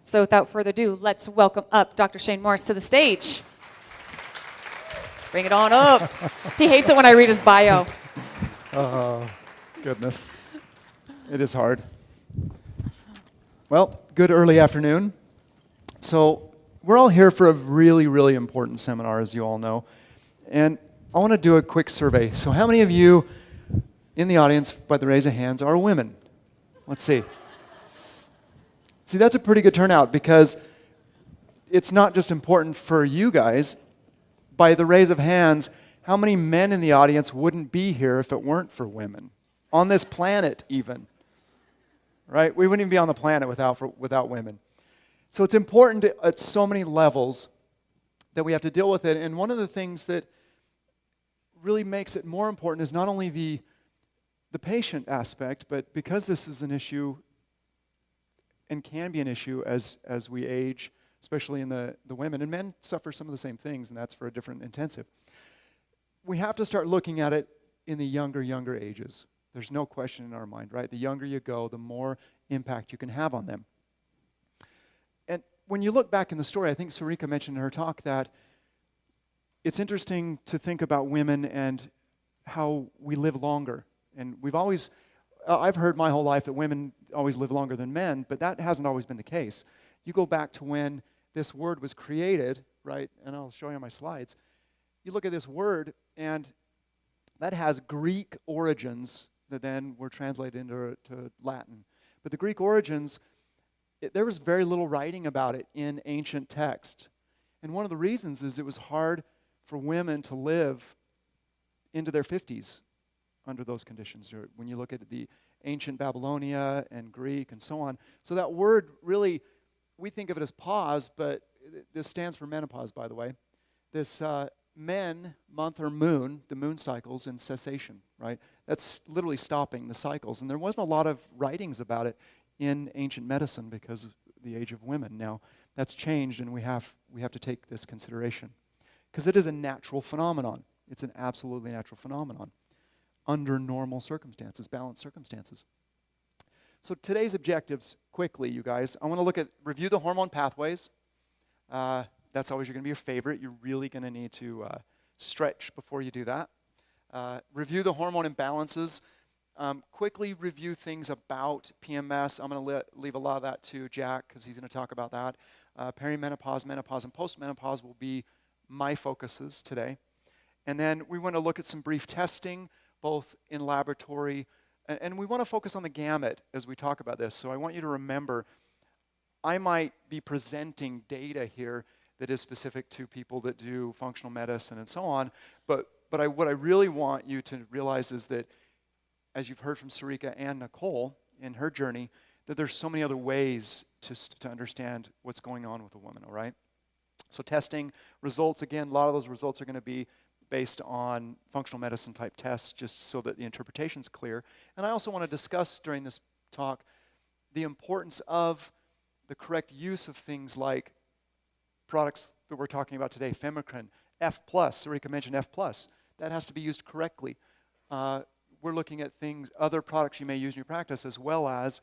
So without further ado, let's welcome up Dr. Shayne Morris to the stage. Bring it on up. He hates it when I read his bio. Oh, goodness. It is hard. Well, good early afternoon. So we're all here for a really, really important seminar, as you all know. And I want to do a quick survey. So how many of you in the audience, by the raise of hands, are women? Let's see. See, that's a pretty good turnout because it's not just important for you guys. By the raise of hands, how many men in the audience wouldn't be here if it weren't for women? On this planet, even. Right? We wouldn't even be on the planet without women. So it's important at so many levels that we have to deal with it. And one of the things that really makes it more important is not only the patient aspect, but because this is an issue and can be an issue as we age, especially in the women, and men suffer some of the same things, and that's for a different intensive. We have to start looking at it in the younger ages. There's no question in our mind, right? The younger you go, the more impact you can have on them. And when you look back in the story, I think Sarika mentioned in her talk that it's interesting to think about women and how we live longer. And I've heard my whole life that women always live longer than men, but that hasn't always been the case. You go back to when this word was created, right? And I'll show you on my slides. You look at this word, and that has Greek origins that then were translated into Latin. But the Greek origins, there was very little writing about it in ancient text. And one of the reasons is it was hard for women to live into their 50s under those conditions. When you look at the ancient Babylonia and Greek and so on. So that word really, we think of it as pause, but this stands for menopause, by the way. This men, month or moon, the moon cycles, and cessation, right? That's literally stopping the cycles. And there wasn't a lot of writings about it in ancient medicine because of the age of women. Now, that's changed, and we have to take this consideration. Because it is a natural phenomenon. It's an absolutely natural phenomenon under normal circumstances, balanced circumstances. So today's objectives, quickly, you guys, I want to review the hormone pathways. That's always going to be your favorite. You're really going to need to stretch before you do that. Review the hormone imbalances. Quickly review things about PMS. I'm going to leave a lot of that to Jack because he's going to talk about that. Perimenopause, menopause, and postmenopause will be my focuses today. And then we want to look at some brief testing, both in laboratory, and we want to focus on the gamut as we talk about this. So I want you to remember, I might be presenting data here that is specific to people that do functional medicine and so on, but what I really want you to realize is that, as you've heard from Sarika and Nicole in her journey, that there's so many other ways to understand what's going on with a woman, all right? So testing results, again, a lot of those results are going to be based on functional medicine type tests, just so that the interpretation's clear. And I also want to discuss during this talk the importance of the correct use of things like products that we're talking about today, Femicrine, F+, Sarika mentioned F+. That has to be used correctly. We're looking at other products you may use in your practice, as well as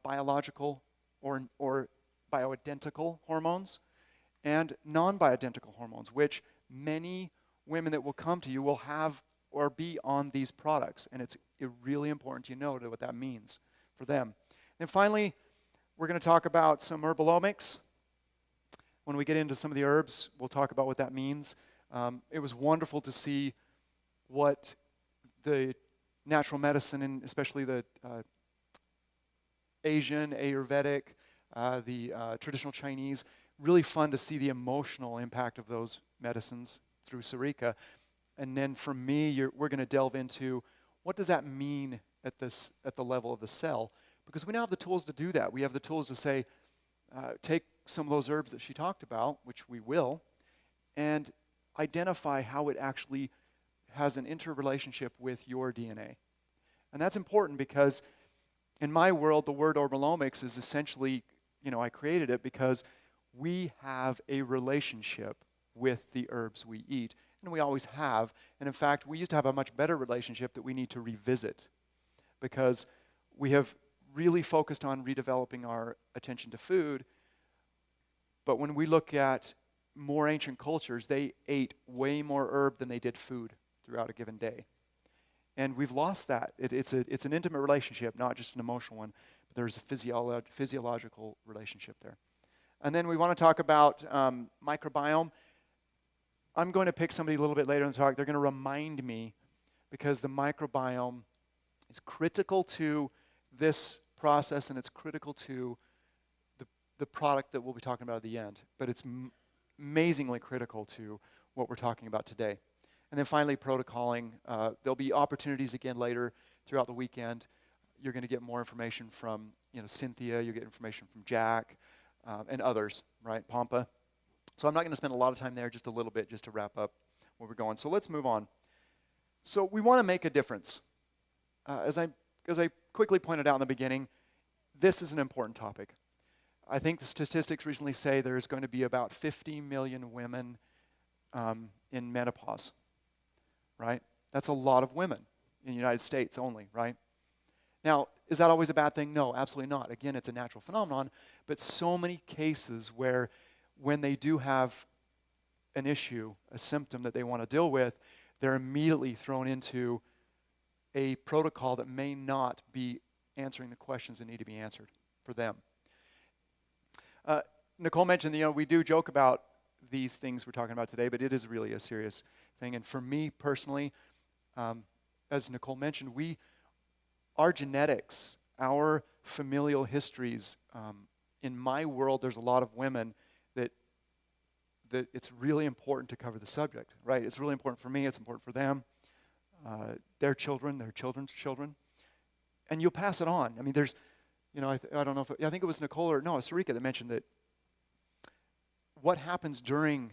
biological or bioidentical hormones and non-bioidentical hormones, which many women that will come to you will have or be on these products. And it's really important you know what that means for them. And finally, we're going to talk about some herbalomics. When we get into some of the herbs, we'll talk about what that means. It was wonderful to see what the natural medicine, and especially the Asian, Ayurvedic, the traditional Chinese, really fun to see the emotional impact of those medicines through Sarika. And then for me, we're going to delve into what does that mean at the level of the cell, because we now have the tools to do that. We have the tools to say, take some of those herbs that she talked about, which we will, and identify how it actually has an interrelationship with your DNA. And that's important because in my world, the word herbalomics is essentially, I created it because we have a relationship with the herbs we eat, and we always have. And in fact, we used to have a much better relationship that we need to revisit because we have really focused on redeveloping our attention to food. But when we look at more ancient cultures, they ate way more herb than they did food throughout a given day. And we've lost that. It's an intimate relationship, not just an emotional one, but there's a physiological relationship there. And then we want to talk about microbiome. I'm going to pick somebody a little bit later in the talk. They're going to remind me, because the microbiome is critical to this process, and it's critical to the product that we'll be talking about at the end. But it's amazingly critical to what we're talking about today. And then finally, protocoling. There'll be opportunities again later throughout the weekend. You're going to get more information from Cynthia. You'll get information from Jack and others, right? Pampa. So I'm not going to spend a lot of time there, just a little bit, just to wrap up where we're going. So let's move on. So we want to make a difference. As I quickly pointed out in the beginning, this is an important topic. I think the statistics recently say there's going to be about 50 million women in menopause, right? That's a lot of women in the United States only, right? Now, is that always a bad thing? No, absolutely not. Again, it's a natural phenomenon, but so many cases where when they do have an issue, a symptom that they want to deal with, they're immediately thrown into a protocol that may not be answering the questions that need to be answered for them. Nicole mentioned, we do joke about these things we're talking about today, but it is really a serious thing. And for me personally, as Nicole mentioned, our genetics, our familial histories, in my world, there's a lot of women that it's really important to cover the subject, right? It's really important for me, it's important for them, their children, their children's children. And you'll pass it on. I mean, there's, I don't know I think it was Nicole Sarika that mentioned that what happens during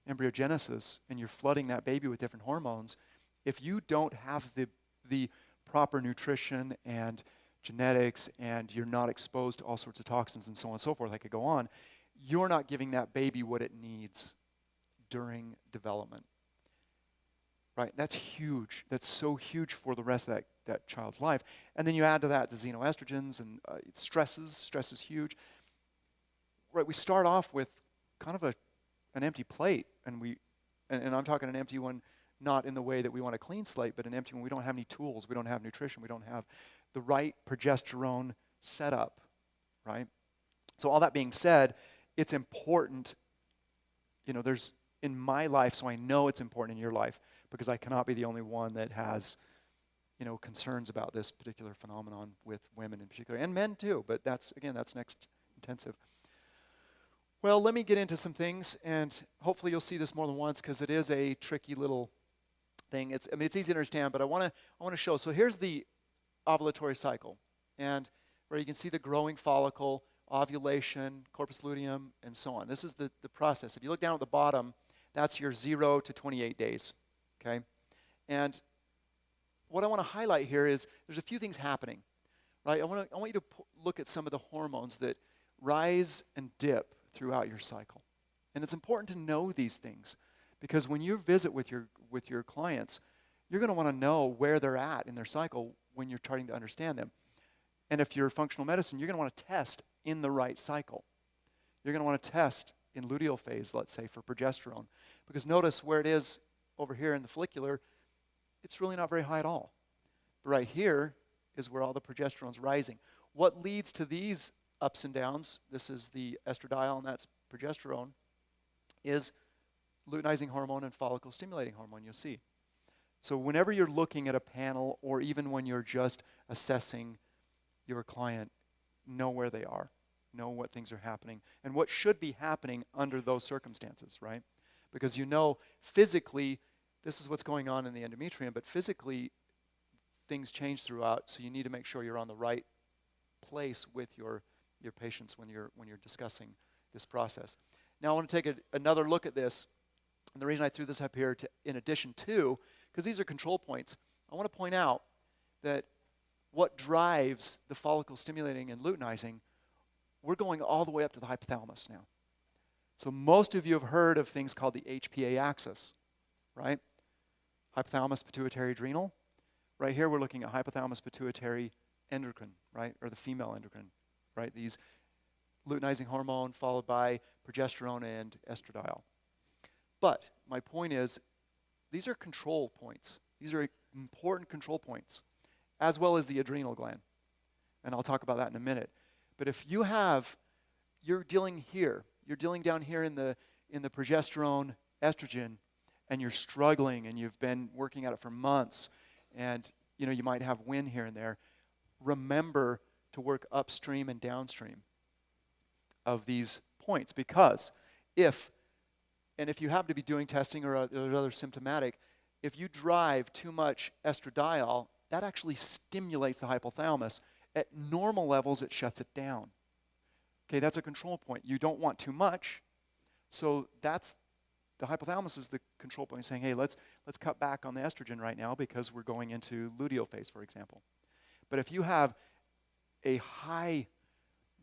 embryogenesis and you're flooding that baby with different hormones, if you don't have the proper nutrition and genetics and you're not exposed to all sorts of toxins and so on and so forth, I could go on, you're not giving that baby what it needs during development. Right? That's huge. That's so huge for the rest of that child's life. And then you add to that the xenoestrogens and stresses. Stress is huge. Right? We start off with kind of an empty plate, and I'm talking an empty one, not in the way that we want a clean slate, but an empty one. We don't have any tools. We don't have nutrition. We don't have the right progesterone setup. Right? So all that being said, it's important, there's in my life, so I know it's important in your life, because I cannot be the only one that has, concerns about this particular phenomenon with women in particular, and men too, but that's next intensive. Well, let me get into some things, and hopefully you'll see this more than once, because it is a tricky little thing. It's easy to understand, but I want to show. So here's the ovulatory cycle, and where you can see the growing follicle, ovulation, corpus luteum, and so on. This is the process. If you look down at the bottom, that's your 0 to 28 days, okay? And what I want to highlight here is there's a few things happening, right? I want you to look at some of the hormones that rise and dip throughout your cycle. And it's important to know these things, because when you visit with your clients, you're going to want to know where they're at in their cycle when you're trying to understand them. And if you're functional medicine, you're going to want to test in the right cycle. You're going to want to test in luteal phase, let's say, for progesterone. Because notice where it is over here in the follicular, it's really not very high at all. But right here is where all the progesterone's rising. What leads to these ups and downs, this is the estradiol and that's progesterone, is luteinizing hormone and follicle stimulating hormone, you'll see. So whenever you're looking at a panel, or even when you're just assessing your client, know where they are, know what things are happening, and what should be happening under those circumstances, right? Because physically, this is what's going on in the endometrium, but physically, things change throughout, so you need to make sure you're on the right place with your patients when you're discussing this process. Now I want to take another look at this, and the reason I threw this up here, in addition to, because these are control points, I want to point out that what drives the follicle stimulating and luteinizing, we're going all the way up to the hypothalamus now. So most of you have heard of things called the HPA axis, right? Hypothalamus, pituitary, adrenal. Right here we're looking at hypothalamus, pituitary, endocrine, right? Or the female endocrine, right? These luteinizing hormone followed by progesterone and estradiol. But my point is, these are control points. These are important control points, as well as the adrenal gland. And I'll talk about that in a minute. But if you're dealing down here in the progesterone, estrogen, and you're struggling and you've been working at it for months, and you might have wind here and there, remember to work upstream and downstream of these points, because if you happen to be doing testing or other symptomatic, if you drive too much estradiol, that actually stimulates the hypothalamus. At normal levels, it shuts it down. Okay, that's a control point. You don't want too much, so the hypothalamus is the control point, saying, hey, let's cut back on the estrogen right now because we're going into luteal phase, for example. But if you have a high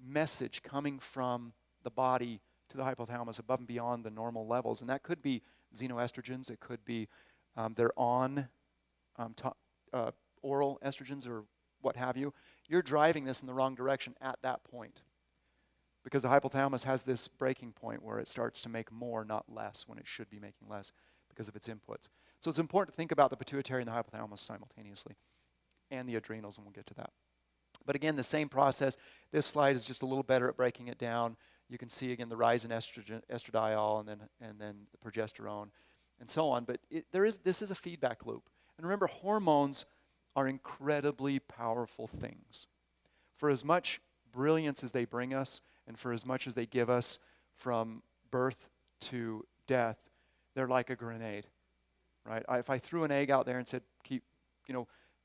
message coming from the body to the hypothalamus above and beyond the normal levels, and that could be xenoestrogens, it could be they're on oral estrogens or what have you, you're driving this in the wrong direction at that point. Because the hypothalamus has this breaking point where it starts to make more, not less, when it should be making less because of its inputs. So it's important to think about the pituitary and the hypothalamus simultaneously, and the adrenals, and we'll get to that. But again, the same process. This slide is just a little better at breaking it down. You can see, again, the rise in estradiol and then the progesterone and so on. But this is a feedback loop. And remember, hormones are incredibly powerful things. For as much brilliance as they bring us, and for as much as they give us from birth to death, they're like a grenade, right? If I threw an egg out there and said,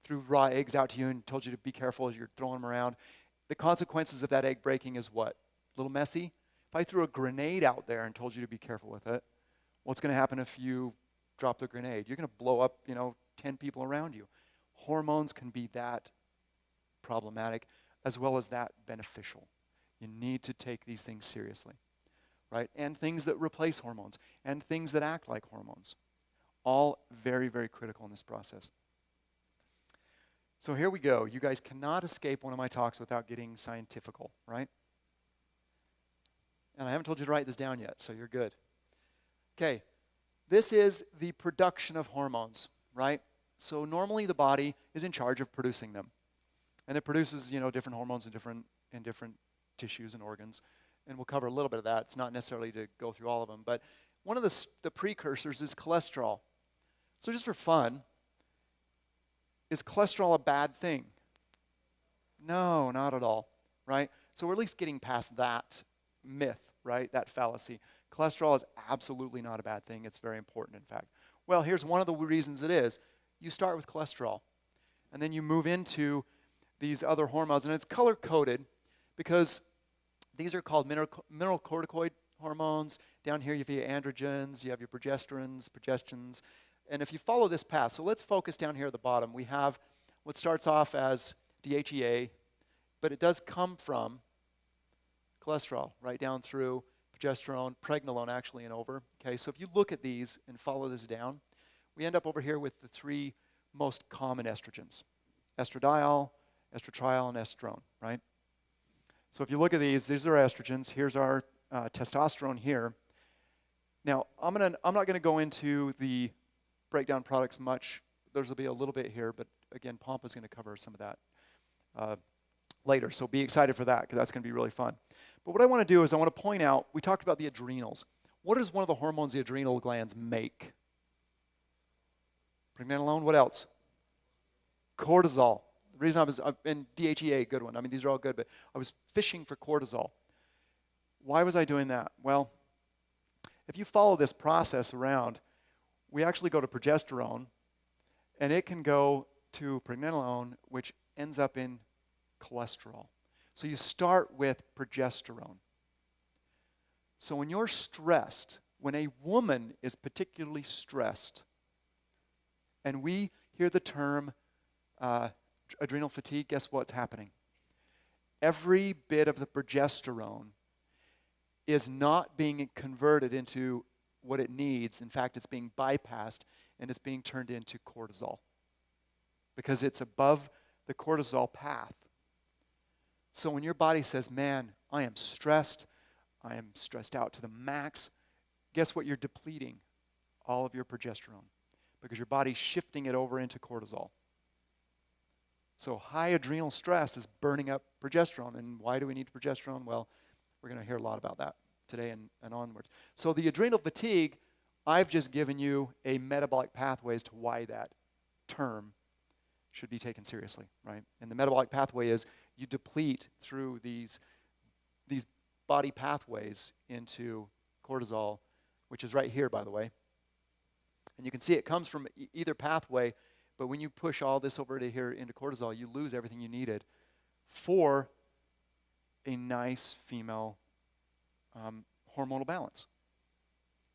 threw raw eggs out to you and told you to be careful as you're throwing them around, the consequences of that egg breaking is what? A little messy? If I threw a grenade out there and told you to be careful with it, what's going to happen if you drop the grenade? You're going to blow up, 10 people around you. Hormones can be that problematic as well as that beneficial. You need to take these things seriously, right? And things that replace hormones and things that act like hormones. All very, very critical in this process. So here we go. You guys cannot escape one of my talks without getting scientifical, right? And I haven't told you to write this down yet, so you're good. Okay, this is the production of hormones, right? So normally the body is in charge of producing them. And it produces, different hormones in different tissues and organs. And we'll cover a little bit of that. It's not necessarily to go through all of them. But one of the precursors is cholesterol. So just for fun, is cholesterol a bad thing? No, not at all, right? So we're at least getting past that myth, right? That fallacy. Cholesterol is absolutely not a bad thing. It's very important, in fact. Well, here's one of the reasons it is. You start with cholesterol, and then you move into these other hormones, and it's color-coded because these are called mineralocorticoid hormones. Down here you have your androgens, you have your progestions, and if you follow this path, so let's focus down here at the bottom. We have what starts off as DHEA, but it does come from cholesterol, right down through progesterone, pregnenolone actually, and over. Okay, so if you look at these and follow this down, we end up over here with the three most common estrogens: estradiol, estradiol, and estrone, right? So if you look at these are estrogens. Here's our testosterone here. Now, I'm not going to go into the breakdown products much. There's will be a little bit here, but again, Pompa's going to cover some of that later. So be excited for that, because that's going to be really fun. But what I want to do is I want to point out, we talked about the adrenals. What is one of the hormones the adrenal glands make? Pregnenolone, what else? Cortisol. The reason and DHEA, good one. I mean, these are all good, but I was fishing for cortisol. Why was I doing that? Well, if you follow this process around, we actually go to progesterone, and it can go to pregnenolone, which ends up in cholesterol. So you start with progesterone. So when you're stressed, when a woman is particularly stressed, and we hear the term adrenal fatigue, guess what's happening? Every bit of the progesterone is not being converted into what it needs. In fact, it's being bypassed, and it's being turned into cortisol, because it's above the cortisol path. So when your body says, man, I am stressed out to the max, guess what? You're depleting all of your progesterone because your body's shifting it over into cortisol. So high adrenal stress is burning up progesterone. And why do we need progesterone? Well, we're going to hear a lot about that today and onwards. So the adrenal fatigue, I've just given you a metabolic pathway as to why that term should be taken seriously, right? And the metabolic pathway is you deplete through these body pathways into cortisol, which is right here, by the way. And you can see it comes from either pathway, but when you push all this over to here into cortisol, you lose everything you needed for a nice female hormonal balance.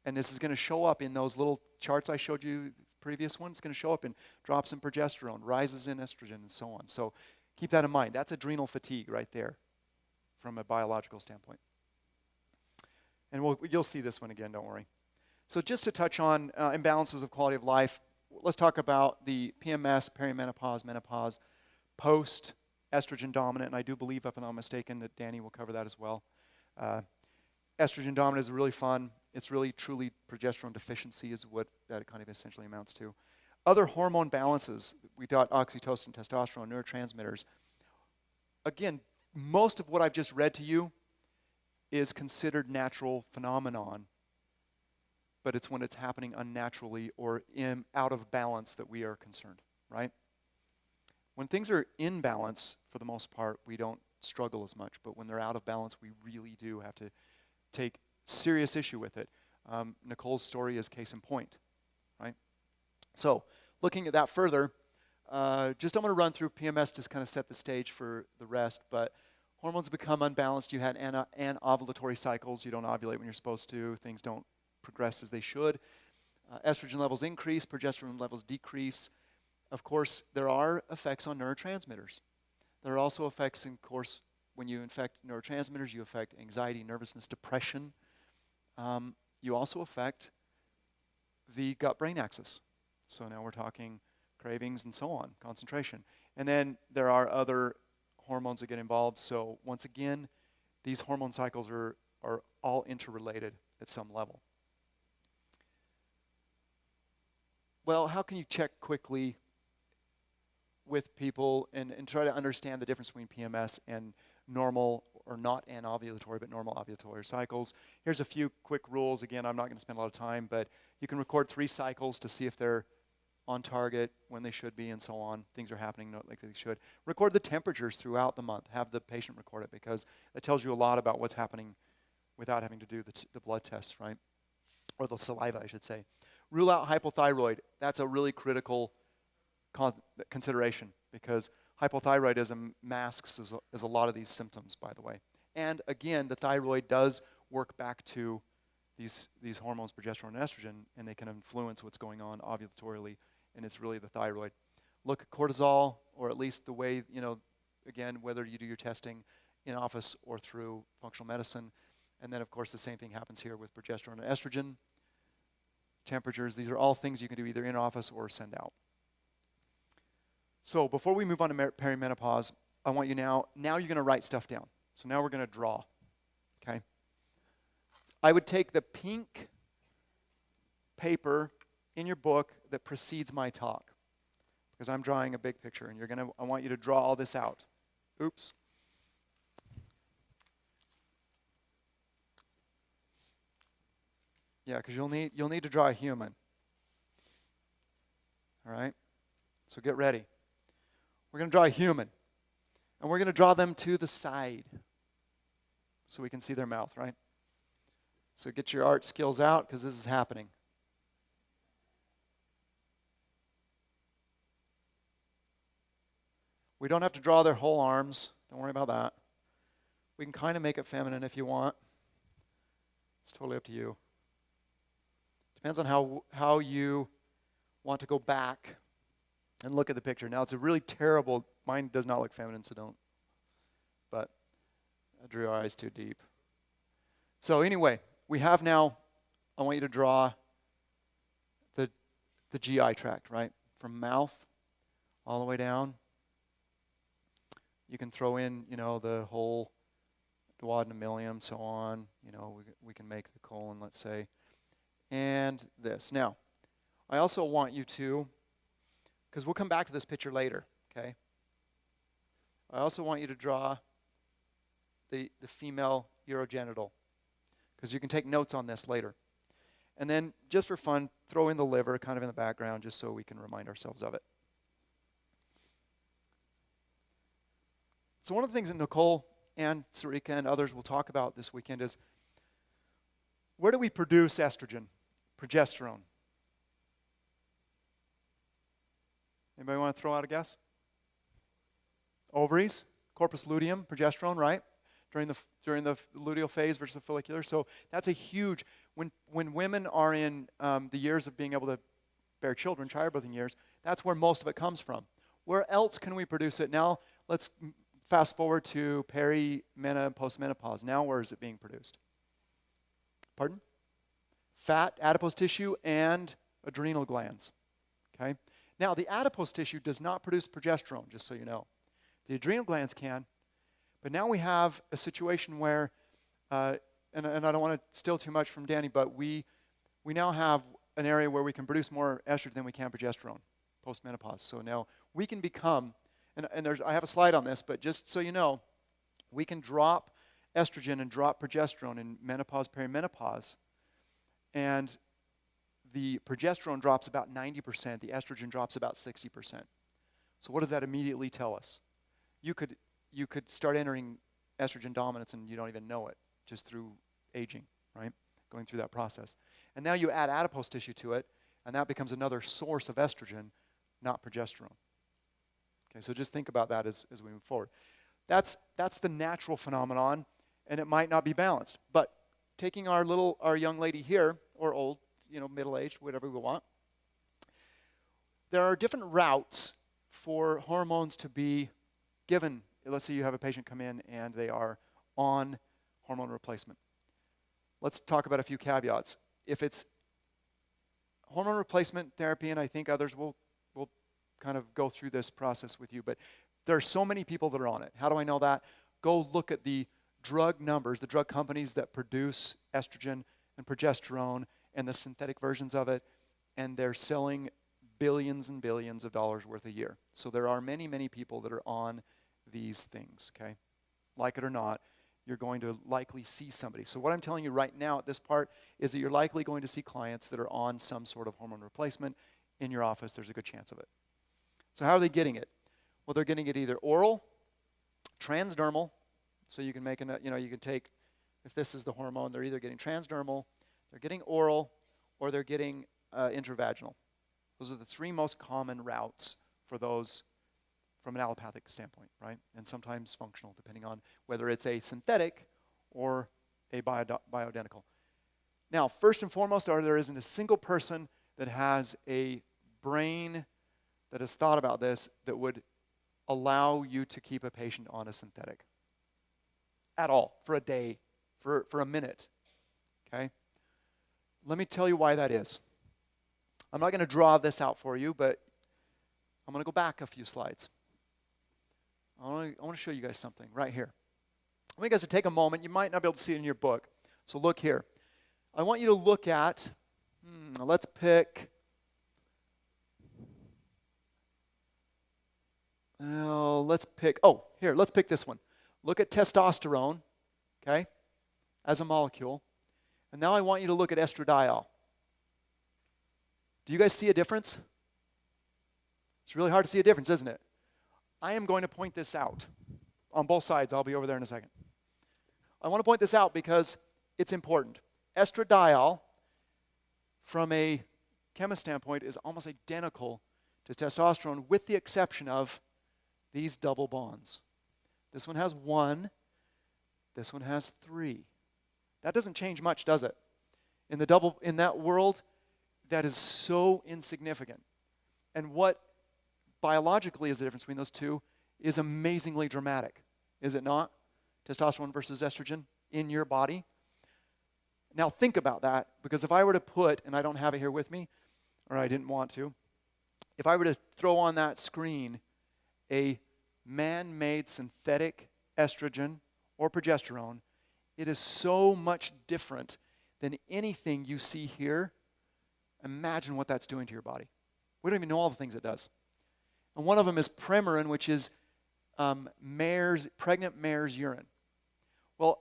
And this is going to show up in those little charts I showed you, previous one. It's going to show up in drops in progesterone, rises in estrogen, and so on. So keep that in mind. That's adrenal fatigue right there from a biological standpoint. And you'll see this one again, don't worry. So just to touch on imbalances of quality of life, let's talk about the PMS, perimenopause, menopause, post-estrogen dominant. And I do believe, if I'm not mistaken, that Danny will cover that as well. Estrogen dominant is really fun. It's really, truly progesterone deficiency is what that kind of essentially amounts to. Other hormone balances, we got oxytocin, testosterone, neurotransmitters. Again, most of what I've just read to you is considered natural phenomenon, but it's when it's happening unnaturally or out of balance that we are concerned, right? When things are in balance, for the most part, we don't struggle as much, but when they're out of balance, we really do have to take serious issue with it. Nicole's story is case in point, right? So, looking at that further, I'm going to run through PMS to kind of set the stage for the rest, but hormones become unbalanced. You had anovulatory cycles. You don't ovulate when you're supposed to. Things don't progress as they should. Estrogen levels increase, progesterone levels decrease. Of course, there are effects on neurotransmitters. There are also effects, of course, when you affect neurotransmitters, you affect anxiety, nervousness, depression. You also affect the gut-brain axis. So now we're talking cravings and so on, concentration. And then there are other hormones that get involved. So once again, these hormone cycles are all interrelated at some level. Well, how can you check quickly with people and try to understand the difference between PMS and normal, or not anovulatory, but normal ovulatory cycles? Here's a few quick rules. Again, I'm not going to spend a lot of time, but you can record 3 cycles to see if they're on target, when they should be, and so on. Things are happening like they should. Record the temperatures throughout the month. Have the patient record it, because that tells you a lot about what's happening without having to do the blood tests, right? Or the saliva, I should say. Rule out hypothyroid. That's a really critical consideration, because hypothyroidism masks as a lot of these symptoms, by the way. And again, the thyroid does work back to these hormones, progesterone and estrogen, and they can influence what's going on ovulatorily, and it's really the thyroid. Look at cortisol, or at least the way, again, whether you do your testing in office or through functional medicine. And then, of course, the same thing happens here with progesterone and estrogen. Temperatures, these are all things you can do either in office or send out. So before we move on to perimenopause, I want you now you're going to write stuff down. So now we're going to draw, okay? I would take the pink paper in your book that precedes my talk, because I'm drawing a big picture, and I want you to draw all this out. Oops. Yeah, because you'll need to draw a human. All right? So get ready. We're going to draw a human, and we're going to draw them to the side so we can see their mouth, right? So get your art skills out, because this is happening. We don't have to draw their whole arms. Don't worry about that. We can kind of make it feminine if you want. It's totally up to you. Depends on how you want to go back and look at the picture. Now, it's a really terrible, mine does not look feminine, so don't. But I drew our eyes too deep. So anyway, we have now, I want you to draw the GI tract, right? From mouth all the way down. You can throw in, the whole duodenum, so on. We can make the colon, let's say, and this. Now, I also want you to, because we'll come back to this picture later, okay? I also want you to draw the female urogenital, because you can take notes on this later. And then, just for fun, throw in the liver kind of in the background, just so we can remind ourselves of it. So one of the things that Nicole and Sarika and others will talk about this weekend is, where do we produce estrogen, progesterone? Anybody want to throw out a guess? Ovaries, corpus luteum, progesterone, right? During the luteal phase versus the follicular. So that's a huge, when women are in the years of being able to bear children, childbirthing years, that's where most of it comes from. Where else can we produce it? Now, let's fast forward to peri-menopause, post-menopause. Now, where is it being produced? Pardon? Fat, adipose tissue, and adrenal glands. Okay? Now, the adipose tissue does not produce progesterone, just so you know. The adrenal glands can, but now we have a situation where, and I don't want to steal too much from Danny, but we now have an area where we can produce more estrogen than we can progesterone, post-menopause. So now we can become, and I have a slide on this, but just so you know, we can drop estrogen and drop progesterone in menopause, perimenopause, and the progesterone drops about 90%, the estrogen drops about 60%. So what does that immediately tell us? You could start entering estrogen dominance and you don't even know it, just through aging, right? Going through that process. And now you add adipose tissue to it, and that becomes another source of estrogen, not progesterone. Okay, so just think about that as we move forward. That's the natural phenomenon, and it might not be balanced. But taking our young lady here, or old, middle-aged, whatever we want, there are different routes for hormones to be given. Let's say you have a patient come in and they are on hormone replacement. Let's talk about a few caveats. If it's hormone replacement therapy, and I think others will kind of go through this process with you, but there are so many people that are on it. How do I know that? Go look at the drug numbers, the drug companies that produce estrogen and progesterone and the synthetic versions of it, and they're selling billions and billions of dollars worth a year. So there are many, many people that are on these things, okay? Like it or not, you're going to likely see somebody. So what I'm telling you right now at this part is that you're likely going to see clients that are on some sort of hormone replacement in your office. There's a good chance of it. So how are they getting it? Well, they're getting it either oral, transdermal, so you can you can take, if this is the hormone, they're either getting transdermal, they're getting oral, or they're getting intravaginal. Those are the three most common routes for those from an allopathic standpoint, right? And sometimes functional, depending on whether it's a synthetic or a bioidentical. Now, first and foremost, there isn't a single person that has a brain that has thought about this that would allow you to keep a patient on a synthetic at all, for a day, for a minute, okay? Let me tell you why that is. I'm not going to draw this out for you, but I'm going to go back a few slides. I want to show you guys something right here. I want you guys to take a moment. You might not be able to see it in your book, so look here. I want you to look at, let's pick, let's pick this one. Look at testosterone, okay, as a molecule. And now I want you to look at estradiol. Do you guys see a difference? It's really hard to see a difference, isn't it? I am going to point this out on both sides. I'll be over there in a second. I want to point this out because it's important. Estradiol, from a chemist standpoint, is almost identical to testosterone with the exception of these double bonds. This one has 1, this one has 3. That doesn't change much, does it? In that world, that is so insignificant. And what biologically is the difference between those two is amazingly dramatic, is it not? Testosterone versus estrogen in your body. Now think about that, because if I were to put, and I don't have it here with me, or I didn't want to, if I were to throw on that screen a man-made synthetic estrogen or progesterone, it is so much different than anything you see here. Imagine what that's doing to your body. We don't even know all the things it does. And one of them is Premenopause, which is pregnant mare's urine. Well,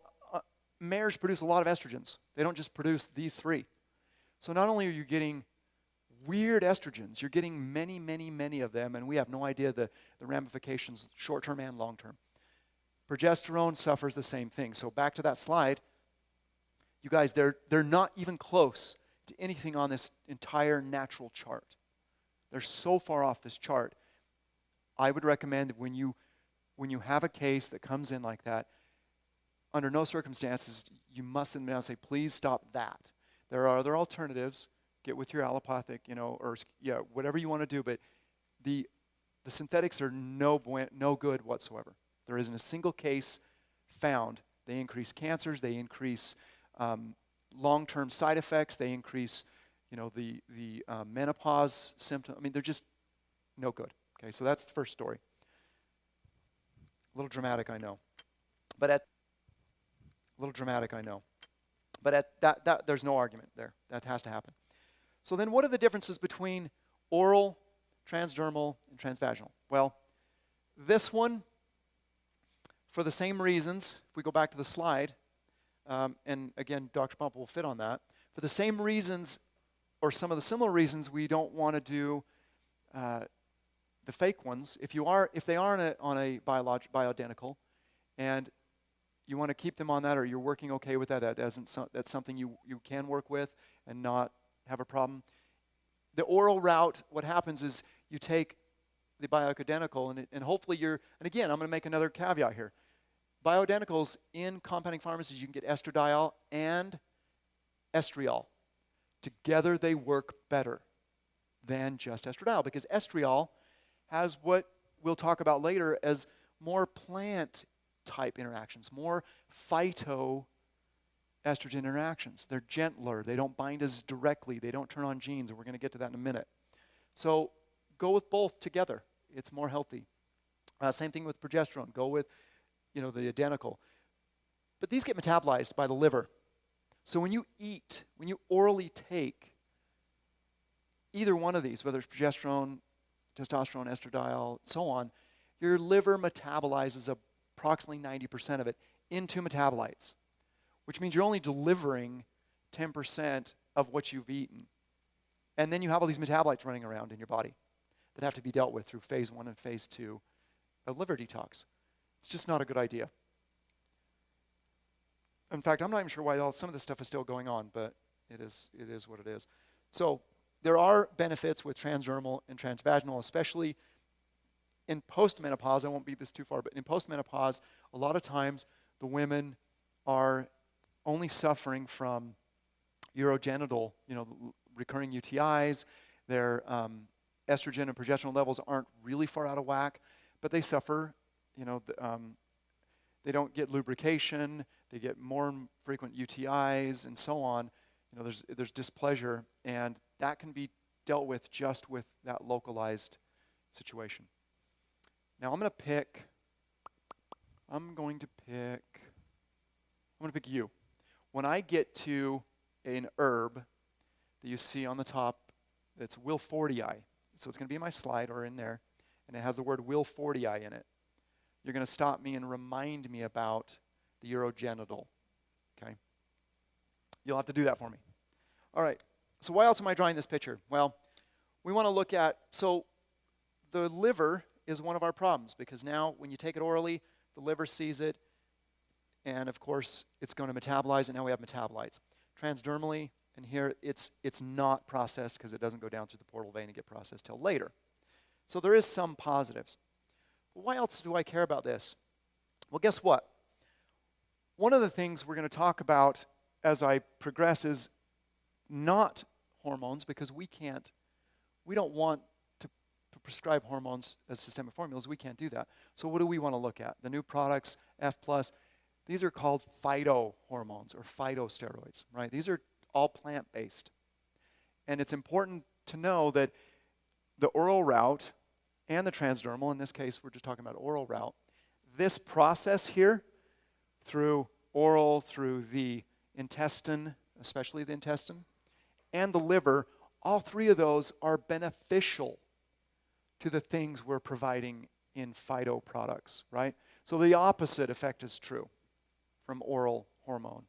mares produce a lot of estrogens. They don't just produce these three. So not only are you getting weird estrogens, you're getting many, many, many of them, and we have no idea the ramifications, short-term and long-term. Progesterone suffers the same thing. So back to that slide, you guys, they're not even close to anything on this entire natural chart. They're so far off this chart. I would recommend when you have a case that comes in like that, under no circumstances, you must sit down and say, please stop that. There are other alternatives. Get with your allopathic, or whatever you want to do, but the synthetics are no good whatsoever. There isn't a single case found. They increase cancers, they increase long-term side effects, they increase the menopause symptom. I mean, they're just no good. Okay, so that's the first story. A little dramatic, I know. But at that there's no argument there. That has to happen. So then what are the differences between oral, transdermal, and transvaginal? Well, this one, for the same reasons, if we go back to the slide, and again, Dr. Bump will fit on that, for the same reasons, or some of the similar reasons, we don't want to do the fake ones. If they are on a bioidentical, and you want to keep them on that, or you're working okay with that, that's something you can work with and not have a problem. The oral route, what happens is you take the bioidentical, and hopefully and again, I'm going to make another caveat here. Bioidenticals in compounding pharmacies, you can get Estradiol and Estradiol. Together they work better than just Estradiol, because Estradiol has what we'll talk about later as more plant type interactions, more phyto estrogen interactions. They're gentler, they don't bind as directly, they don't turn on genes, and we're going to get to that in a minute. So go with both together. It's more healthy. Same thing with progesterone. Go with the identical. But these get metabolized by the liver. So when you eat, when you orally take either one of these, whether it's progesterone, testosterone, estradiol, so on, your liver metabolizes approximately 90% of it into metabolites, which means you're only delivering 10% of what you've eaten. And then you have all these metabolites running around in your body that have to be dealt with through phase 1 and phase 2 of liver detox. It's just not a good idea. In fact, I'm not even sure why some of this stuff is still going on, but it is what it is. So there are benefits with transdermal and transvaginal, especially in postmenopause. I won't beat this too far, but in postmenopause, a lot of times the women are only suffering from urogenital, recurring UTIs. Their estrogen and progesterone levels aren't really far out of whack, but they suffer. They don't get lubrication. They get more frequent UTIs and so on. There's displeasure, and that can be dealt with just with that localized situation. Now I'm going to pick you. When I get to an herb that you see on the top that's Wilfortii, so it's going to be in my slide or in there, and it has the word Wilfortii in it. You're going to stop me and remind me about the urogenital, okay? You'll have to do that for me. All right, so why else am I drawing this picture? Well, we want to look at, so the liver is one of our problems, because now when you take it orally, the liver sees it, and of course it's going to metabolize it. Now we have metabolites. Transdermally, and here it's not processed because it doesn't go down through the portal vein and get processed till later. So there is some positives. But why else do I care about this? Well, guess what? One of the things we're going to talk about as I progress is not hormones, because we don't want to prescribe hormones as systemic formulas. We can't do that. So what do we want to look at? The new products, F+, these are called Phyto hormones or phytosteroids, right? These are all plant-based. And it's important to know that the oral route and the transdermal, in this case we're just talking about oral route, this process here, through oral, through the intestine, especially the intestine, and the liver, all three of those are beneficial to the things we're providing in phyto products, right? So the opposite effect is true from oral hormone.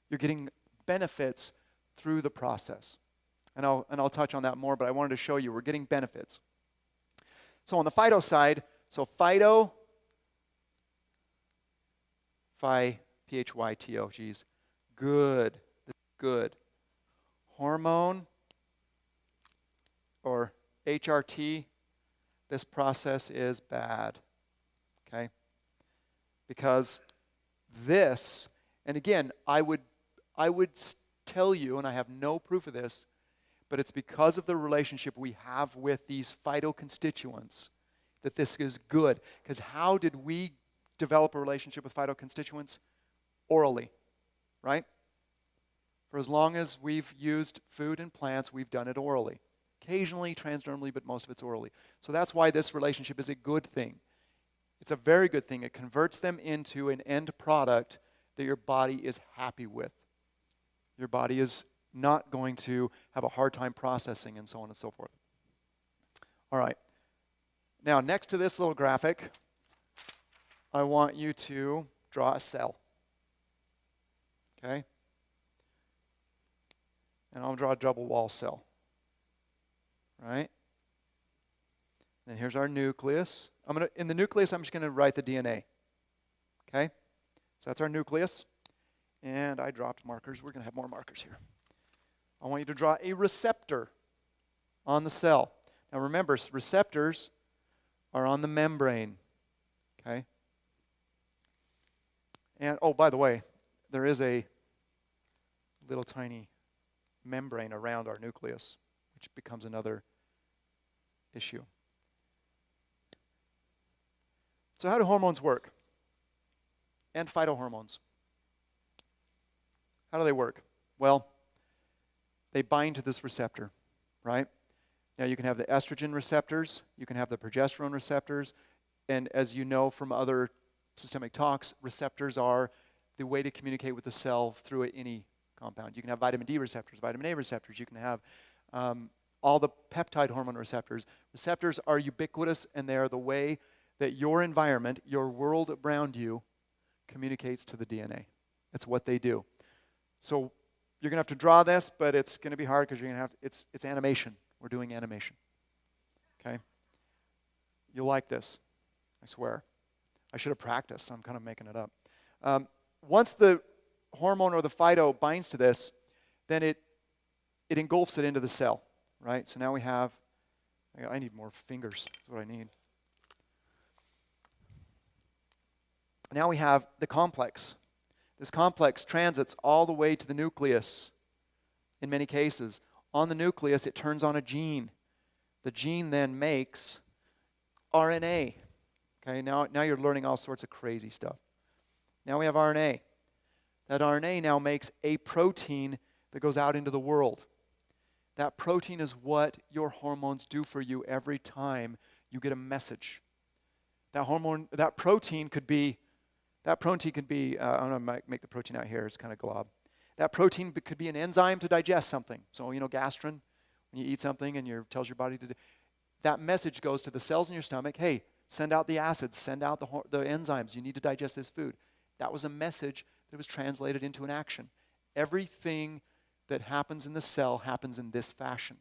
You're getting benefits through the process. And I'll touch on that more, but I wanted to show you we're getting benefits. So on the phyto side, so phyto, P-H-Y-T-O, geez, good, good. Hormone, or HRT, this process is bad, okay? Because this, and again, I would tell you, and I have no proof of this, but it's because of the relationship we have with these phytoconstituents that this is good. Because how did we develop a relationship with phytoconstituents? Orally, right? For as long as we've used food and plants, we've done it orally. Occasionally transdermally, but most of it's orally. So that's why this relationship is a good thing. It's a very good thing. It converts them into an end product that your body is happy with. Your body is not going to have a hard time processing and so on and so forth. All right. Now, next to this little graphic, I want you to draw a cell. Okay? And I'll draw a double wall cell. Right? Then here's our nucleus. In the nucleus, I'm just going to write the DNA. Okay? So that's our nucleus. And I dropped markers. We're going to have more markers here. I want you to draw a receptor on the cell. Now remember, receptors are on the membrane. Okay? And, oh, by the way, there is a little tiny membrane around our nucleus, which becomes another issue. So how do hormones work? And phytohormones. How do they work? Well, they bind to this receptor, right? Now you can have the estrogen receptors, you can have the progesterone receptors, and as you know from other systemic talks, receptors are the way to communicate with the cell through any compound. You can have vitamin D receptors, vitamin A receptors, you can have all the peptide hormone receptors. Receptors are ubiquitous, and they are the way that your environment, your world around you, communicates to the DNA. That's what they do. So you're going to have to draw this, but it's going to be hard because you're going to have it's animation. We're doing animation. Okay? You'll like this, I swear. I should have practiced, so I'm kind of making it up. Once the hormone or the phyto binds to this, then it engulfs it into the cell, right? So now we have, I need more fingers, that's what I need. Now we have the complex. This complex transits all the way to the nucleus in many cases. On the nucleus, it turns on a gene. The gene then makes RNA. Okay, now you're learning all sorts of crazy stuff. Now we have RNA. That RNA now makes a protein that goes out into the world. That protein is what your hormones do for you every time you get a message. That protein could be, I'm going to make the protein out here, it's kind of glob. That protein could be an enzyme to digest something. So, gastrin, when you eat something and it tells your body to do, that message goes to the cells in your stomach, hey, send out the acids, send out the enzymes, you need to digest this food. That was a message that was translated into an action. Everything that happens in the cell happens in this fashion.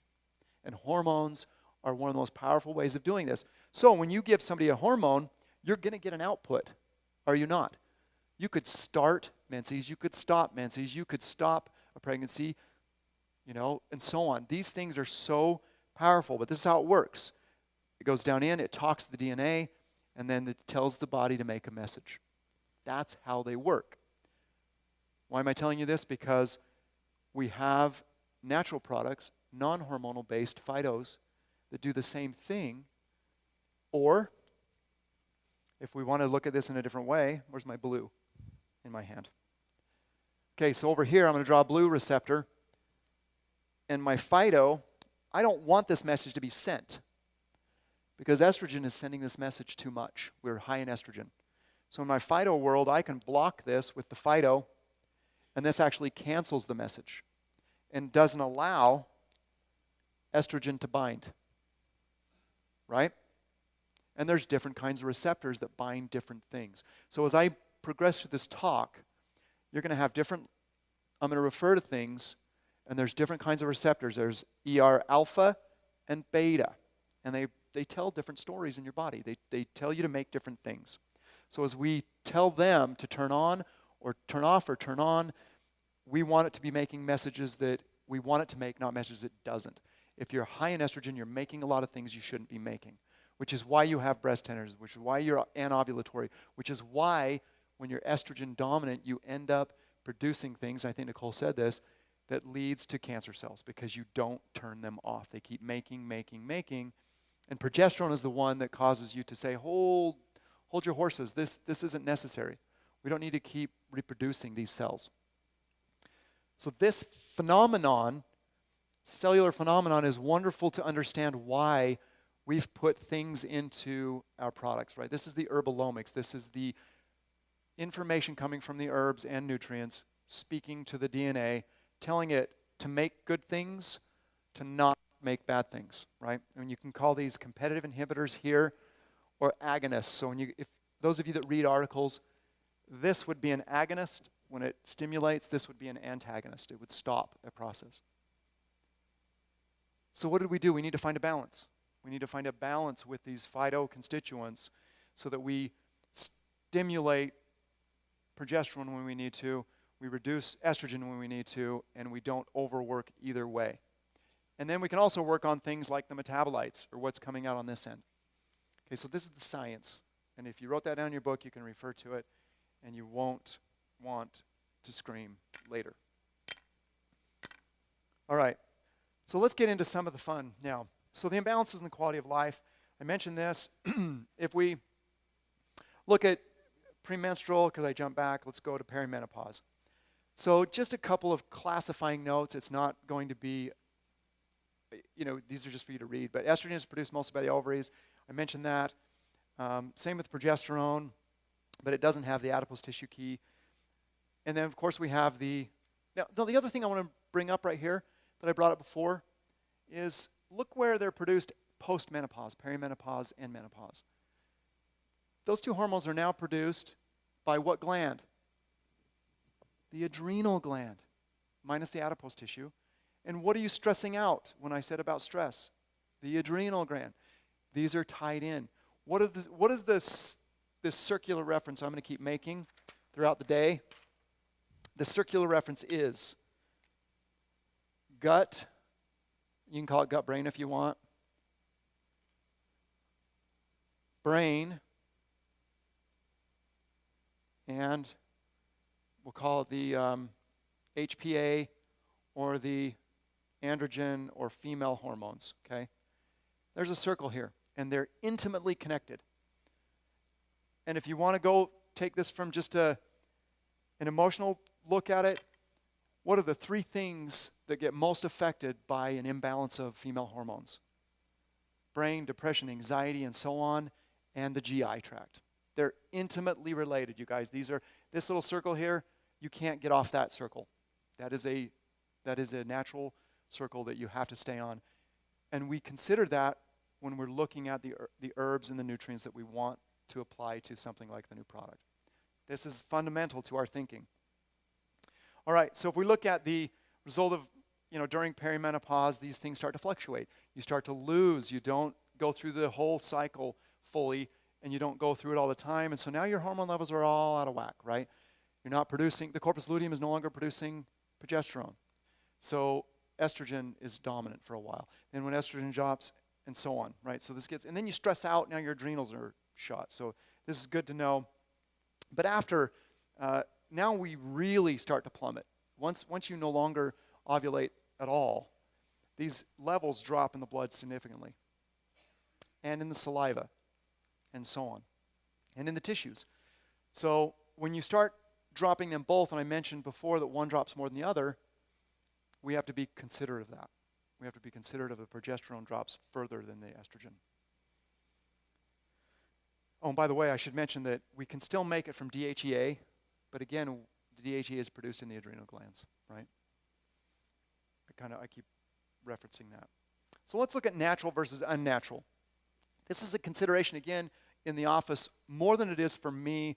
And hormones are one of the most powerful ways of doing this. So when you give somebody a hormone, you're going to get an output, are you not? You could start menses, you could stop menses, you could stop a pregnancy, and so on. These things are so powerful, but this is how it works. It goes down in, it talks to the DNA, and then it tells the body to make a message. That's how they work. Why am I telling you this? Because we have natural products, non-hormonal based phytos that do the same thing. Or, if we want to look at this in a different way, where's my blue in my hand? Okay, so over here I'm going to draw a blue receptor. And my phyto, I don't want this message to be sent because estrogen is sending this message too much. We're high in estrogen. So in my Phyto world, I can block this with the Phyto, and this actually cancels the message and doesn't allow estrogen to bind, right? And there's different kinds of receptors that bind different things. So as I progress through this talk, you're going to have different, I'm going to refer to things, and there's different kinds of receptors. There's ER alpha and beta, and they tell different stories in your body. They tell you to make different things. So as we tell them to turn on or turn off or turn on, we want it to be making messages that we want it to make, not messages it doesn't. If you're high in estrogen, you're making a lot of things you shouldn't be making, which is why you have breast tenderness, which is why you're anovulatory, which is why when you're estrogen dominant, you end up producing things, I think Nicole said this, that leads to cancer cells because you don't turn them off. They keep making. And progesterone is the one that causes you to say, hold your horses. This isn't necessary. We don't need to keep reproducing these cells. So this phenomenon, cellular phenomenon, is wonderful to understand why we've put things into our products, right? This is the herbalomics. This is the information coming from the herbs and nutrients speaking to the DNA, telling it to make good things, to not make bad things, right? And you can call these competitive inhibitors here or agonists. So if those of you that read articles, this would be an agonist. When it stimulates, this would be an antagonist. It would stop a process. So what did we do? We need to find a balance. We need to find a balance with these phyto constituents so that we stimulate progesterone when we need to, we reduce estrogen when we need to, and we don't overwork either way. And then we can also work on things like the metabolites, or what's coming out on this end. Okay, so this is the science. And if you wrote that down in your book, you can refer to it, and you won't want to scream later. All right, so let's get into some of the fun now. So the imbalances in the quality of life, I mentioned this. If we look at premenstrual, because I jumped back, let's go to perimenopause. So just a couple of classifying notes. It's not going to be, these are just for you to read, but estrogen is produced mostly by the ovaries. I mentioned that. Same with progesterone, but it doesn't have the adipose tissue key. And then, of course, we have the other thing I want to bring up right here that I brought up before is look where they're produced post-menopause, perimenopause, and menopause. Those two hormones are now produced by what gland? The adrenal gland, minus the adipose tissue. And what are you stressing out when I said about stress? The adrenal gland. These are tied in. What is this circular reference I'm going to keep making throughout the day? The circular reference is gut. You can call it gut brain if you want. Brain. And we'll call it the HPA or the androgen or female hormones, okay? There's a circle here, and they're intimately connected. And if you want to go take this from just an emotional look at it, what are the three things that get most affected by an imbalance of female hormones? Brain, depression, anxiety, and so on, and the GI tract. They're intimately related, you guys. This little circle here, you can't get off that circle. That is a natural circle that you have to stay on. And we consider that when we're looking at the herbs and the nutrients that we want to apply to something like the new product. This is fundamental to our thinking. All right, so if we look at the result of, during perimenopause, these things start to fluctuate. You start to lose. You don't go through the whole cycle fully, and you don't go through it all the time. And so now your hormone levels are all out of whack, right? You're not producing, the corpus luteum is no longer producing progesterone. So estrogen is dominant for a while. Then when estrogen drops, and so on, right? So and then you stress out, now your adrenals are shot. So this is good to know. But after, now we really start to plummet. Once you no longer ovulate at all, these levels drop in the blood significantly. And in the saliva, and so on. And in the tissues. So when you start dropping them both, and I mentioned before that one drops more than the other, we have to be considerate of that. We have to be considerate of the progesterone drops further than the estrogen. Oh, and by the way, I should mention that we can still make it from DHEA, but again, the DHEA is produced in the adrenal glands, right? I keep referencing that. So let's look at natural versus unnatural. This is a consideration, again, in the office more than it is for me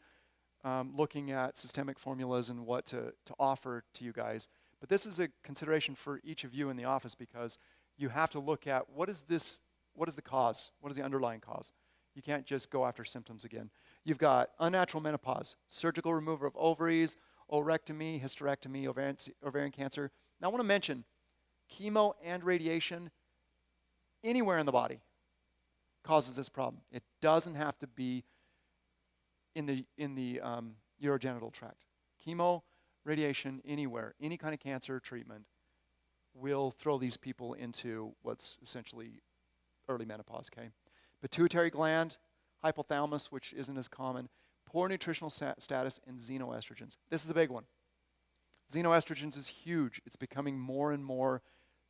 looking at systemic formulas and what to offer to you guys. But this is a consideration for each of you in the office because you have to look at what is the cause? What is the underlying cause? You can't just go after symptoms again. You've got unnatural menopause, surgical removal of ovaries, orectomy, hysterectomy, ovarian cancer. Now I want to mention chemo and radiation anywhere in the body causes this problem. It doesn't have to be in the urogenital tract. Chemo, radiation, anywhere, any kind of cancer treatment will throw these people into what's essentially early menopause, okay? Pituitary gland, hypothalamus, which isn't as common, poor nutritional status, and xenoestrogens. This is a big one. Xenoestrogens is huge. It's becoming more and more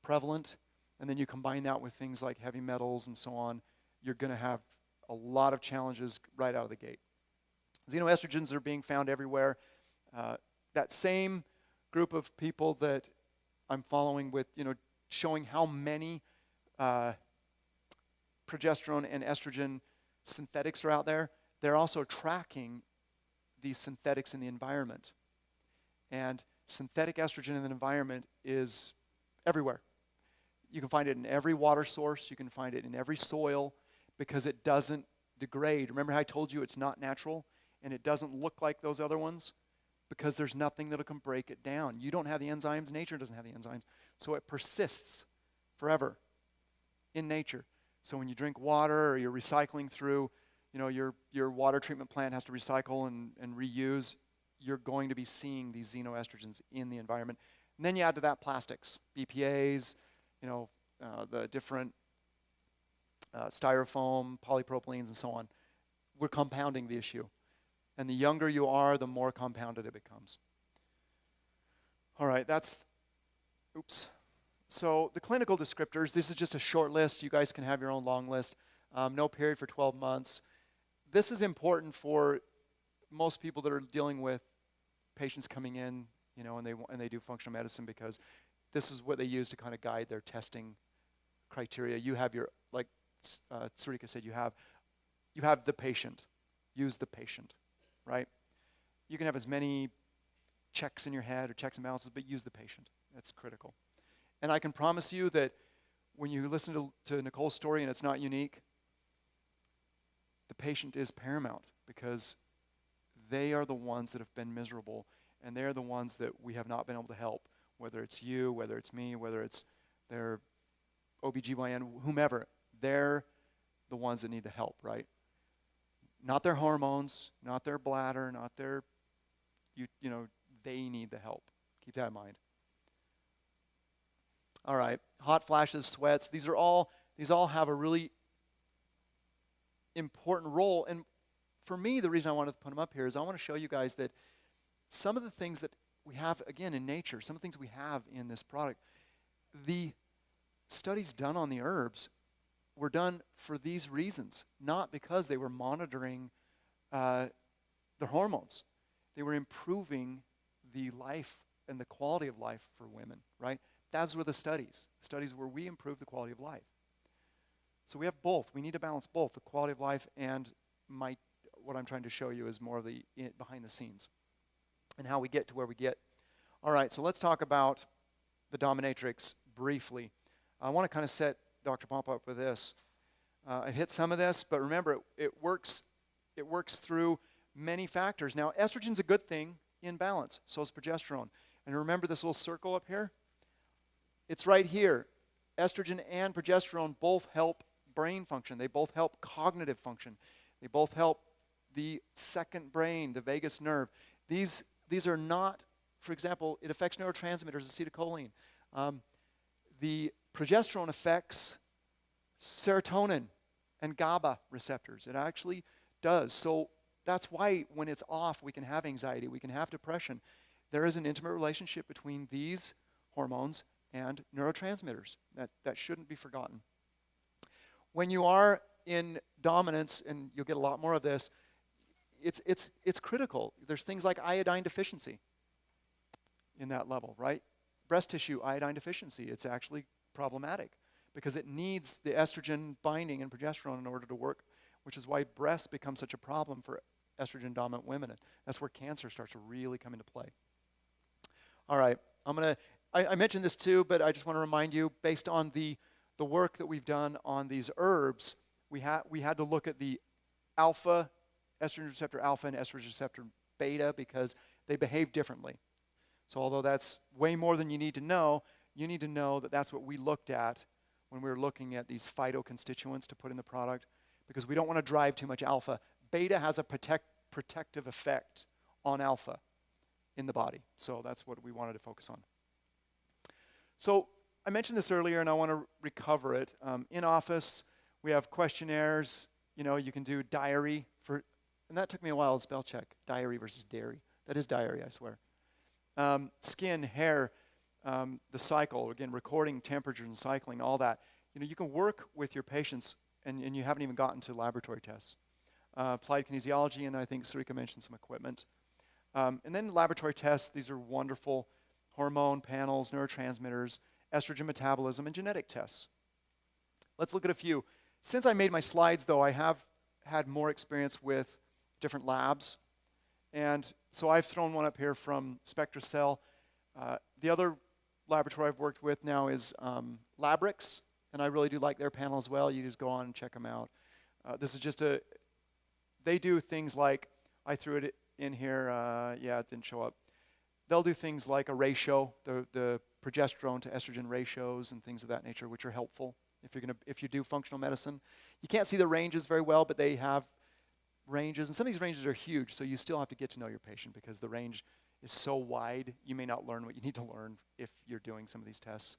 prevalent, and then you combine that with things like heavy metals and so on, you're going to have a lot of challenges right out of the gate. Xenoestrogens are being found everywhere. That same group of people that I'm following with, showing how many progesterone and estrogen synthetics are out there, they're also tracking these synthetics in the environment. And synthetic estrogen in the environment is everywhere. You can find it in every water source. You can find it in every soil because it doesn't degrade. Remember how I told you it's not natural and it doesn't look like those other ones? Because there's nothing that can break it down. You don't have the enzymes. Nature doesn't have the enzymes. So it persists forever in nature. So when you drink water or you're recycling through, your water treatment plant has to recycle and reuse, you're going to be seeing these xenoestrogens in the environment. And then you add to that plastics, BPAs, the different styrofoam, polypropylenes, and so on. We're compounding the issue. And the younger you are, the more compounded it becomes. All right, oops. So the clinical descriptors, this is just a short list. You guys can have your own long list. No period for 12 months. This is important for most people that are dealing with patients coming in, and they do functional medicine because this is what they use to kind of guide their testing criteria. You have your, like Sarika said, you have the patient. Use the patient, right? You can have as many checks in your head or checks and balances, but use the patient. That's critical. And I can promise you that when you listen to Nicole's story, and it's not unique, the patient is paramount because they are the ones that have been miserable, and they're the ones that we have not been able to help, whether it's you, whether it's me, whether it's their OBGYN, whomever. They're the ones that need the help, right? Not their hormones, not their bladder, not their, they need the help. Keep that in mind. All right, hot flashes, sweats, these all have a really important role. And for me, the reason I wanted to put them up here is I want to show you guys that some of the things that we have, again, in nature, some of the things we have in this product, the studies done on the herbs were done for these reasons, not because they were monitoring their hormones. They were improving the life and the quality of life for women, right? Those were the studies where we improve the quality of life. So we have both. We need to balance both, the quality of life and what I'm trying to show you is more of the behind the scenes and how we get to where we get. All right, so let's talk about the Dominatrix briefly. I want to kind of set Dr. Pomp up with this. I've hit some of this, but remember, it works through many factors. Now, estrogen's a good thing in balance, so is progesterone. And remember this little circle up here? It's right here. Estrogen and progesterone both help brain function. They both help cognitive function. They both help the second brain, the vagus nerve. These are not, for example, it affects neurotransmitters, acetylcholine. The progesterone affects serotonin and GABA receptors. It actually does. So that's why when it's off, we can have anxiety, we can have depression. There is an intimate relationship between these hormones and neurotransmitters. That shouldn't be forgotten. When you are in dominance, and you'll get a lot more of this, it's critical. There's things like iodine deficiency in that level, right? Breast tissue iodine deficiency, it's actually problematic because it needs the estrogen binding and progesterone in order to work, which is why breasts become such a problem for estrogen dominant women. And that's where cancer starts to really come into play. All right, I mentioned this too, but I just want to remind you, based on the work that we've done on these herbs, we had to look at the alpha, estrogen receptor alpha and estrogen receptor beta, because they behave differently. So although that's way more than you need to know that that's what we looked at when we were looking at these phyto constituents to put in the product, because we don't want to drive too much alpha. Beta has a protective effect on alpha in the body. So that's what we wanted to focus on. So I mentioned this earlier, and I want to recover it. In office, we have questionnaires. You know, you can do diary for, and that took me a while to spell check, diary versus dairy. That is diary, I swear. Skin, hair, the cycle, again, recording temperature and cycling, all that. You know, you can work with your patients, and you haven't even gotten to laboratory tests. Applied kinesiology, and I think Sarika mentioned some equipment. And then laboratory tests, these are wonderful hormone panels, neurotransmitters, estrogen metabolism, and genetic tests. Let's look at a few. Since I made my slides, though, I have had more experience with different labs. And so I've thrown one up here from SpectraCell. The other laboratory I've worked with now is Labryx, and I really do like their panel as well. You just go on and check them out. This is just they do things like, I threw it in here, yeah, it didn't show up. They'll do things like a ratio, the progesterone to estrogen ratios and things of that nature, which are helpful if you do functional medicine. You can't see the ranges very well, but they have ranges, and some of these ranges are huge, so you still have to get to know your patient because the range is so wide, you may not learn what you need to learn if you're doing some of these tests.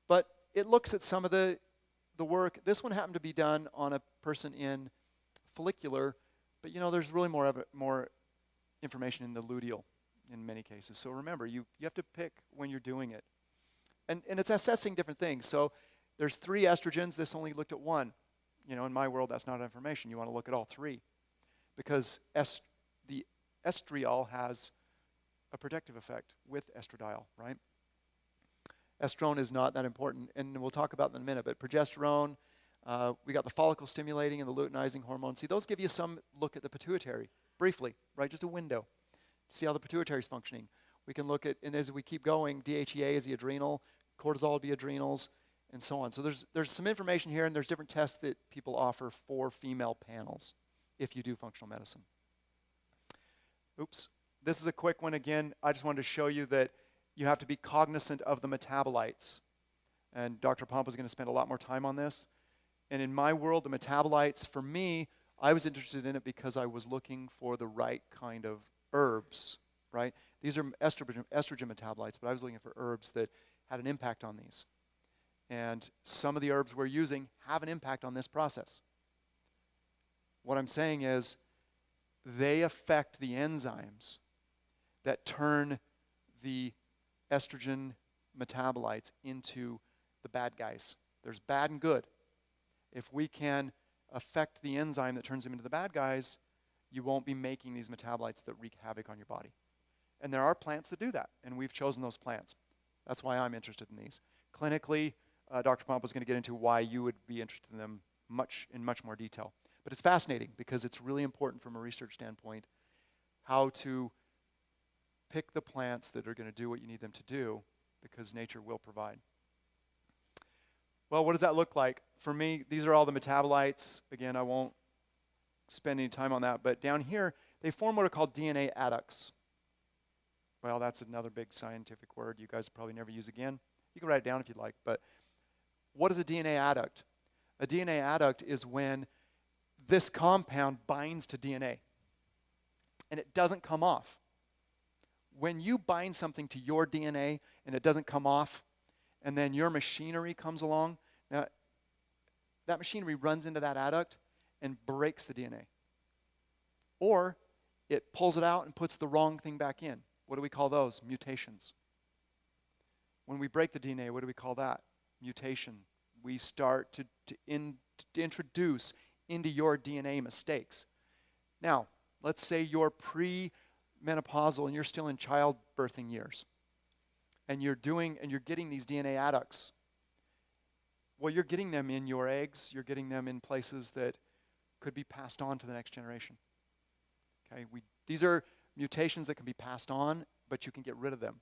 But it looks at some of the work. This one happened to be done on a person in follicular, but you know, there's really more information in the luteal in many cases. So remember, you have to pick when you're doing it. And it's assessing different things. So there's 3 estrogens. This only looked at 1. You know, in my world, that's not information. You want to look at all 3. Because the Estradiol has a protective effect with Estradiol, right? Estrone is not that important, and we'll talk about that in a minute. But progesterone, we got the follicle stimulating and the luteinizing hormone. See, those give you some look at the pituitary, briefly, right? Just a window. See how the pituitary is functioning. We can look at, and as we keep going, DHEA is the adrenal, cortisol would be adrenals, and so on. So there's some information here, and there's different tests that people offer for female panels if you do functional medicine. Oops. This is a quick one again. I just wanted to show you that you have to be cognizant of the metabolites. And Dr. Pompa is going to spend a lot more time on this. And in my world, the metabolites, for me, I was interested in it because I was looking for the right kind of herbs, right? These are estrogen metabolites, but I was looking for herbs that had an impact on these. And some of the herbs we're using have an impact on this process. What I'm saying is they affect the enzymes that turn the estrogen metabolites into the bad guys. There's bad and good. If we can affect the enzyme that turns them into the bad guys, you won't be making these metabolites that wreak havoc on your body. And there are plants that do that, and we've chosen those plants. That's why I'm interested in these. Clinically, Dr. Pompa is going to get into why you would be interested in them in much more detail. But it's fascinating because it's really important from a research standpoint how to pick the plants that are going to do what you need them to do, because nature will provide. Well, what does that look like? For me, these are all the metabolites. Again, I won't spend any time on that, but down here, they form what are called DNA adducts. Well, that's another big scientific word you guys probably never use again. You can write it down if you'd like, but what is a DNA adduct? A DNA adduct is when this compound binds to DNA, and it doesn't come off. When you bind something to your DNA and it doesn't come off, and then your machinery comes along, now that machinery runs into that adduct and breaks the DNA. Or it pulls it out and puts the wrong thing back in. What do we call those? Mutations. When we break the DNA, what do we call that? Mutation. We start to introduce into your DNA mistakes. Now, let's say you're pre-menopausal and you're still in childbirthing years, and you're getting these DNA adducts. Well, you're getting them in your eggs. You're getting them in places that could be passed on to the next generation. Okay, these are mutations that can be passed on, but you can get rid of them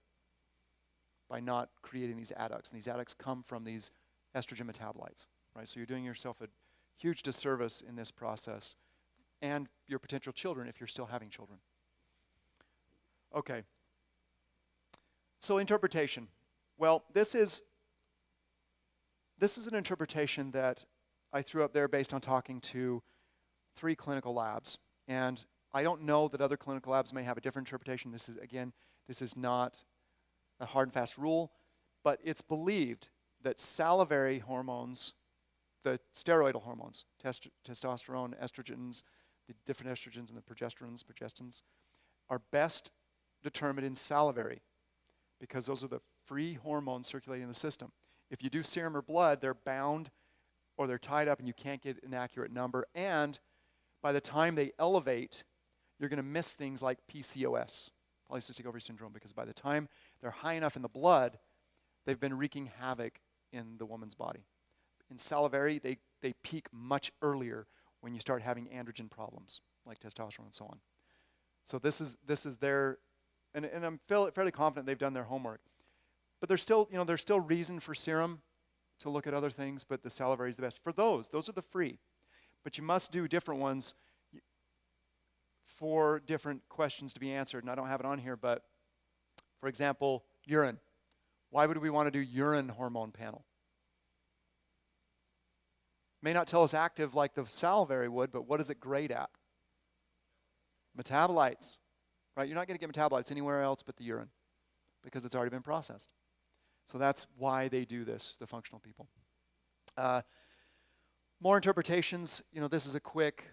by not creating these adducts. And these adducts come from these estrogen metabolites, right? So you're doing yourself a huge disservice in this process, and your potential children if you're still having children. Okay. So interpretation. Well, this is an interpretation that I threw up there based on talking to 3 clinical labs. And I don't know that other clinical labs may have a different interpretation. This is not a hard and fast rule, but it's believed that salivary hormones, the steroidal hormones, testosterone, estrogens, the different estrogens and the progestins, are best determined in salivary because those are the free hormones circulating in the system. If you do serum or blood, they're bound or they're tied up and you can't get an accurate number. And by the time they elevate, you're going to miss things like PCOS, polycystic ovary syndrome, because by the time they're high enough in the blood, they've been wreaking havoc in the woman's body. In salivary, they peak much earlier when you start having androgen problems, like testosterone and so on. So this is their, and I'm fairly confident they've done their homework. But there's still reason for serum to look at other things, but the salivary is the best. For those are the free. But you must do different ones for different questions to be answered. And I don't have it on here, but for example, urine. Why would we want to do urine hormone panel? May not tell us active like the salivary would, but what is it great at? Metabolites, right? You're not going to get metabolites anywhere else but the urine because it's already been processed. So that's why they do this, the functional people. More interpretations. This is a quick.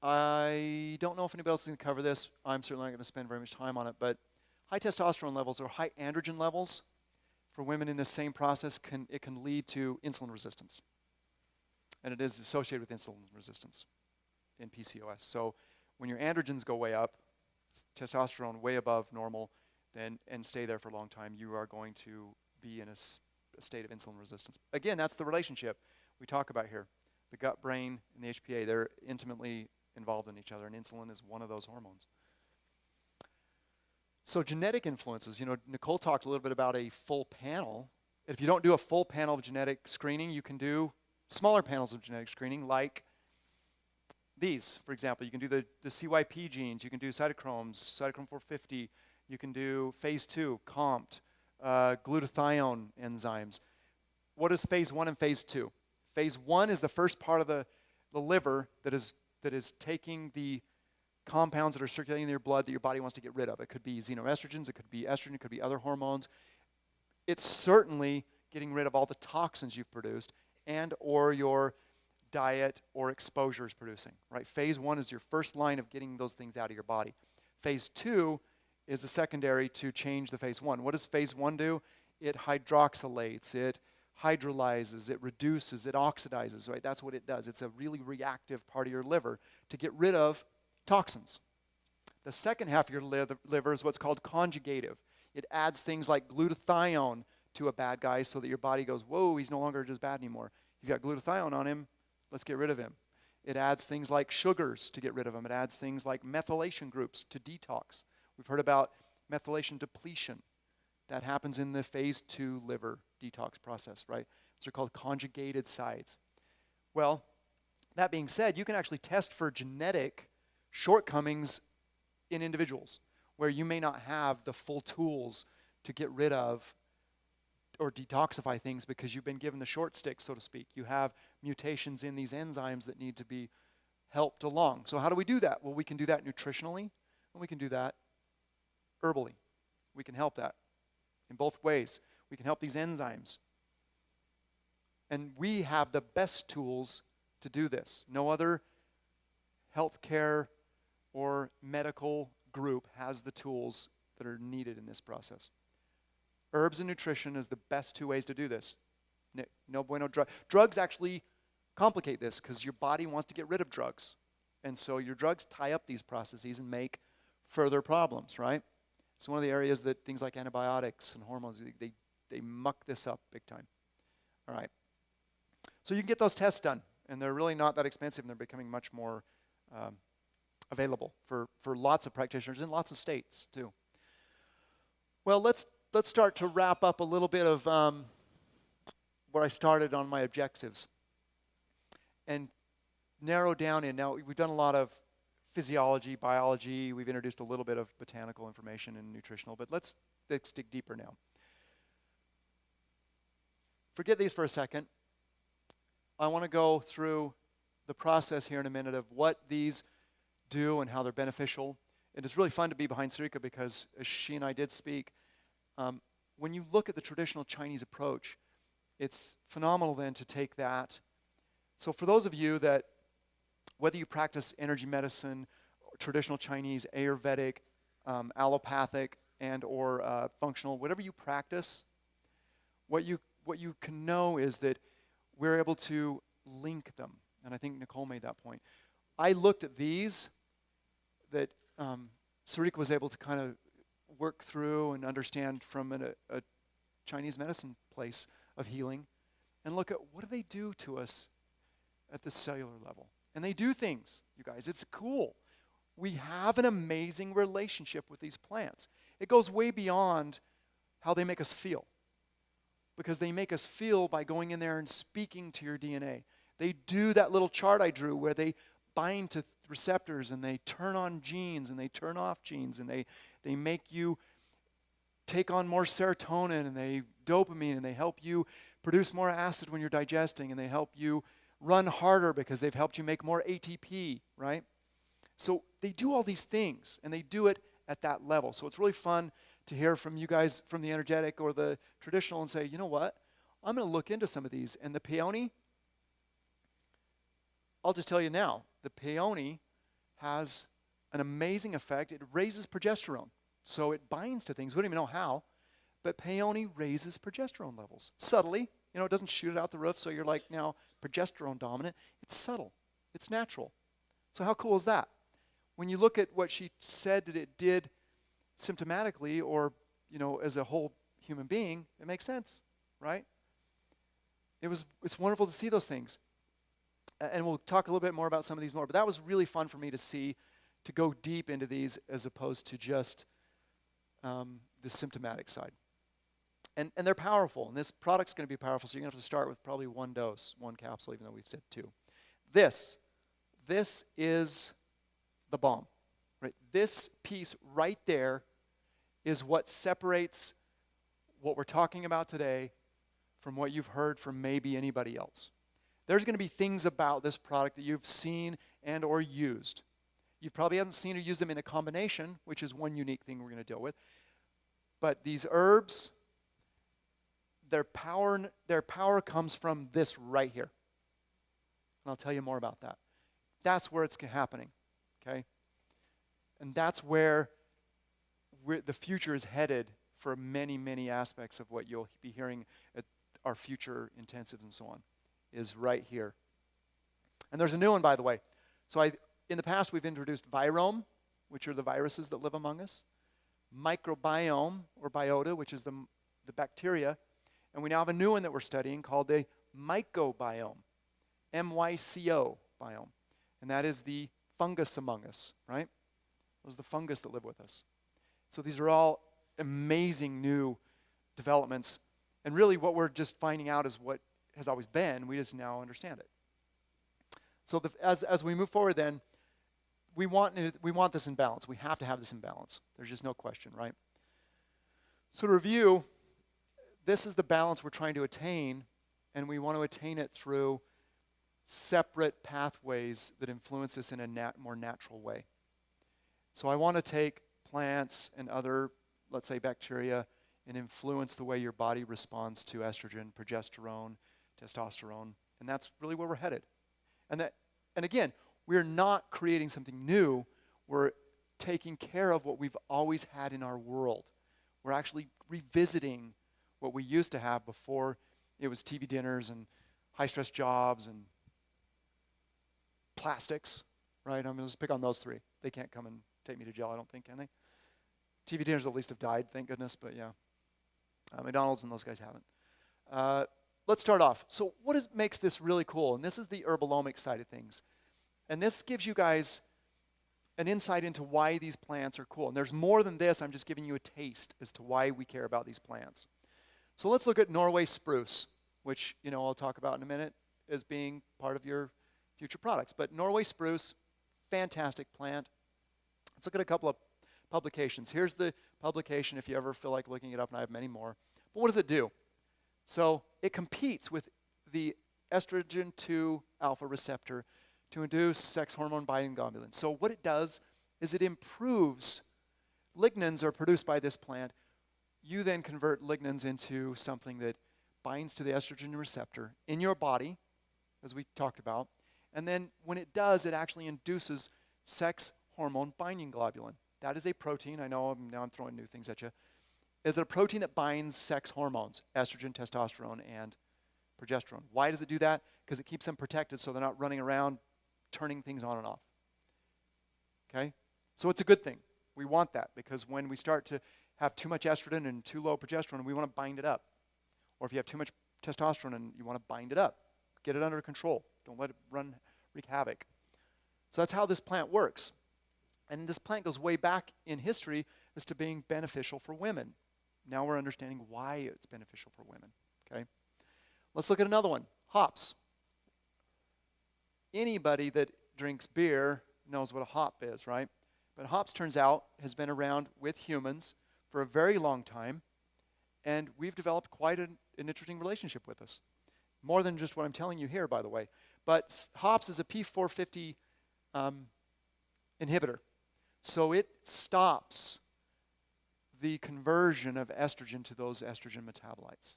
I don't know if anybody else is going to cover this. I'm certainly not going to spend very much time on it, but high testosterone levels or high androgen levels for women in this same process can lead to insulin resistance. And it is associated with insulin resistance in PCOS. So when your androgens go way up, testosterone way above normal, and stay there for a long time, you are going to be in a state of insulin resistance. Again, that's the relationship we talk about here. The gut, brain, and the HPA, they're intimately involved in each other, and insulin is one of those hormones. So genetic influences, Nicole talked a little bit about a full panel. If you don't do a full panel of genetic screening, you can do smaller panels of genetic screening like these, for example. You can do the CYP genes, you can do cytochrome 450, you can do phase 2, COMT, glutathione enzymes. What is phase 1 and phase 2? Phase 1 is the first part of the liver that is taking the compounds that are circulating in your blood that your body wants to get rid of. It could be xenoestrogens, it could be estrogen, it could be other hormones. It's certainly getting rid of all the toxins you've produced and or your diet or exposure is producing, right? Phase 1 is your first line of getting those things out of your body. Phase 2 is the secondary to change the phase 1. What does phase 1 do? It hydroxylates, it hydrolyzes, it reduces, it oxidizes, right? That's what it does. It's a really reactive part of your liver to get rid of toxins. The second half of your liver is what's called conjugative. It adds things like glutathione to a bad guy so that your body goes, whoa, he's no longer just bad anymore. He's got glutathione on him, let's get rid of him. It adds things like sugars to get rid of them. It adds things like methylation groups to detox. We've heard about methylation depletion. That happens in the phase 2 liver detox process, right? Those are called conjugated sites. Well, that being said, you can actually test for genetic shortcomings in individuals where you may not have the full tools to get rid of or detoxify things because you've been given the short stick, so to speak. You have mutations in these enzymes that need to be helped along. So how do we do that? Well, we can do that nutritionally, and we can do that herbally. We can help that in both ways. We can help these enzymes. And we have the best tools to do this. No other healthcare or medical group has the tools that are needed in this process. Herbs and nutrition is the best 2 ways to do this. No bueno. Drugs actually complicate this because your body wants to get rid of drugs. And so your drugs tie up these processes and make further problems, right? It's one of the areas that things like antibiotics and hormones, they muck this up big time. All right. So you can get those tests done, and they're really not that expensive, and they're becoming much more available for lots of practitioners in lots of states too. Well, let's start to wrap up a little bit of where I started on my objectives and narrow down in. Now, we've done a lot of physiology, biology. We've introduced a little bit of botanical information and nutritional, but let's dig deeper now. Forget these for a second. I want to go through the process here in a minute of what these do and how they're beneficial. And it's really fun to be behind Sarika because, as she and I did speak, when you look at the traditional Chinese approach, it's phenomenal then to take that. So for those of you that, whether you practice energy medicine, traditional Chinese, Ayurvedic, allopathic, and or functional, whatever you practice, what you can know is that we're able to link them. And I think Nicole made that point. I looked at these that Sarika was able to kind of work through and understand from a Chinese medicine place of healing, and look at what do they do to us at the cellular level. And they do things, you guys. It's cool. We have an amazing relationship with these plants. It goes way beyond how they make us feel, because they make us feel by going in there and speaking to your DNA. They do that little chart I drew where they bind to receptors and they turn on genes and they turn off genes, and they make you take on more serotonin and they dopamine, and they help you produce more acid when you're digesting, and they help you run harder because they've helped you make more ATP, right? So they do all these things, and they do it at that level. So it's really fun to hear from you guys from the energetic or the traditional and say, you know what? I'm going to look into some of these. And the peony, I'll just tell you now, the peony has an amazing effect. It raises progesterone. So it binds to things. We don't even know how, but peony raises progesterone levels subtly. You know, it doesn't shoot it out the roof, so you're like now progesterone dominant. It's subtle. It's natural. So how cool is that? When you look at what she said that it did symptomatically or, you know, as a whole human being, it makes sense, right? It's wonderful to see those things. And we'll talk a little bit more about some of these more, but that was really fun for me to see, to go deep into these as opposed to just the symptomatic side. And they're powerful, and this product's going to be powerful, so you're going to have to start with probably one dose, one capsule, even though we've said 2. This is the bomb, right? This piece right there is what separates what we're talking about today from what you've heard from maybe anybody else. There's going to be things about this product that you've seen and or used. You probably haven't seen or used them in a combination, which is one unique thing we're going to deal with. But these herbs, their power comes from this right here. And I'll tell you more about that. That's where it's happening, okay? And that's where the future is headed for many, many aspects of what you'll be hearing at our future intensives and so on, is right here. And there's a new one, by the way. So in the past, we've introduced virome, which are the viruses that live among us, microbiome, or biota, which is the bacteria, and we now have a new one that we're studying called the mycobiome, M-Y-C-O biome, and that is the fungus among us, right? Those are the fungus that live with us. So these are all amazing new developments, and really what we're just finding out is what has always been. We just now understand it. So as we move forward then, we want this in balance. We have to have this in balance. There's just no question, right? So to review, this is the balance we're trying to attain, and we want to attain it through separate pathways that influence us in a more natural way. So I want to take plants and other, let's say, bacteria and influence the way your body responds to estrogen, progesterone, testosterone, and that's really where we're headed. And again, we're not creating something new. We're taking care of what we've always had in our world. We're actually revisiting what we used to have before it was TV dinners and high-stress jobs and plastics, right? I'm going to just pick on those three. They can't come and take me to jail, I don't think, can they? TV dinners at least have died, thank goodness, but yeah. McDonald's and those guys haven't. Let's start off. So what makes this really cool? And this is the herbalomics side of things. And this gives you guys an insight into why these plants are cool. And there's more than this. I'm just giving you a taste as to why we care about these plants. So let's look at Norway spruce, which I'll talk about in a minute as being part of your future products. But Norway spruce, fantastic plant. Let's look at a couple of publications. Here's the publication if you ever feel like looking it up, and I have many more. But what does it do? So it competes with the estrogen 2 alpha receptor to induce sex hormone binding globulin. So what it does is it improves, lignans are produced by this plant. You then convert lignans into something that binds to the estrogen receptor in your body, as we talked about. And then when it does, it actually induces sex hormone binding globulin. That is a protein. I know now I'm throwing new things at you. Is it a protein that binds sex hormones, estrogen, testosterone, and progesterone? Why does it do that? Because it keeps them protected so they're not running around turning things on and off. Okay? So it's a good thing. We want that because when we start to have too much estrogen and too low progesterone, we want to bind it up. Or if you have too much testosterone and you want to bind it up, get it under control. Don't let it wreak havoc. So that's how this plant works. And this plant goes way back in history as to being beneficial for women. Now we're understanding why it's beneficial for women. Okay? Let's look at another one. Hops. Anybody that drinks beer knows what a hop is, right? But hops, turns out, has been around with humans for a very long time, and we've developed quite an interesting relationship with us. More than just what I'm telling you here, by the way. But hops is a P450 inhibitor. So it stops the conversion of estrogen to those estrogen metabolites.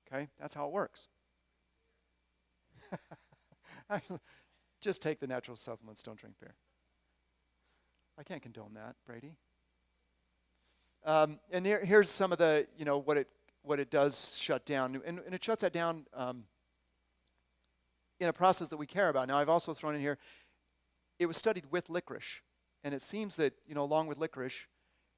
Okay? That's how it works. Just take the natural supplements, don't drink beer. I can't condone that, Brady. And here's some of the, what it does shut down. And it shuts that down in a process that we care about. Now, I've also thrown in here, it was studied with licorice. And it seems that, along with licorice,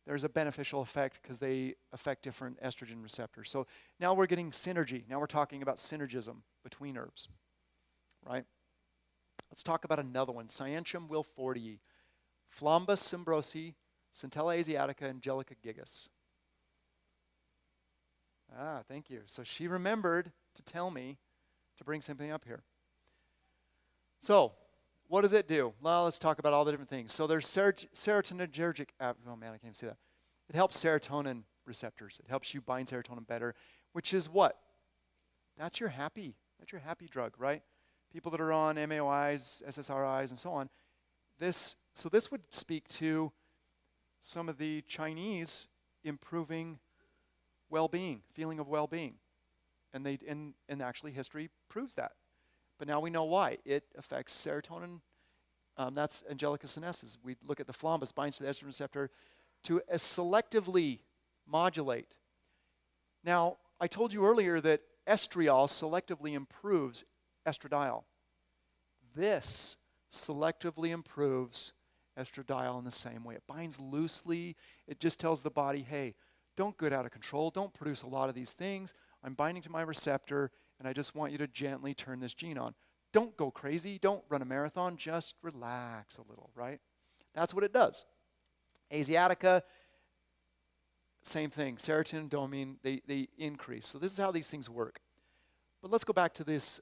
there's a beneficial effect because they affect different estrogen receptors. So now we're getting synergy. Now we're talking about synergism between herbs, right? Let's talk about another one, Cyantium wilfortii, Flombus cimbrosi, Centella asiatica, Angelica gigas. Ah, thank you. So she remembered to tell me to bring something up here. So, what does it do? Well, let's talk about all the different things. So there's serotonergic, oh man, I can't even say that. It helps serotonin receptors. It helps you bind serotonin better, which is what? That's your happy drug, right? People that are on MAOIs, SSRIs, and so on. So this would speak to some of the Chinese improving well-being, feeling of well-being. And actually history proves that. But now we know why. It affects serotonin. That's Angelica sinensis. We look at the Flombus, binds to the estrogen receptor to selectively modulate. Now, I told you earlier that Estradiol selectively improves Estradiol. This selectively improves Estradiol in the same way. It binds loosely. It just tells the body, hey, don't get out of control. Don't produce a lot of these things. I'm binding to my receptor, and I just want you to gently turn this gene on. Don't go crazy. Don't run a marathon. Just relax a little, right? That's what it does. Asiatica, same thing. Serotonin, dopamine, they increase. So this is how these things work. But let's go back to this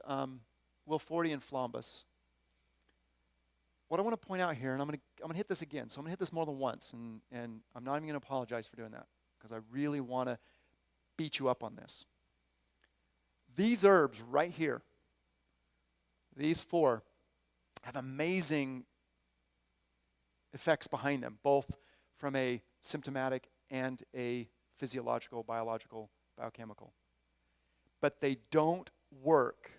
wilfortii and Flombus. What I want to point out here, and I'm going to hit this again. So I'm going to hit this more than once, and I'm not even going to apologize for doing that because I really want to beat you up on this. These herbs right here, these four, have amazing effects behind them, both from a symptomatic and a physiological, biological, biochemical. But they don't work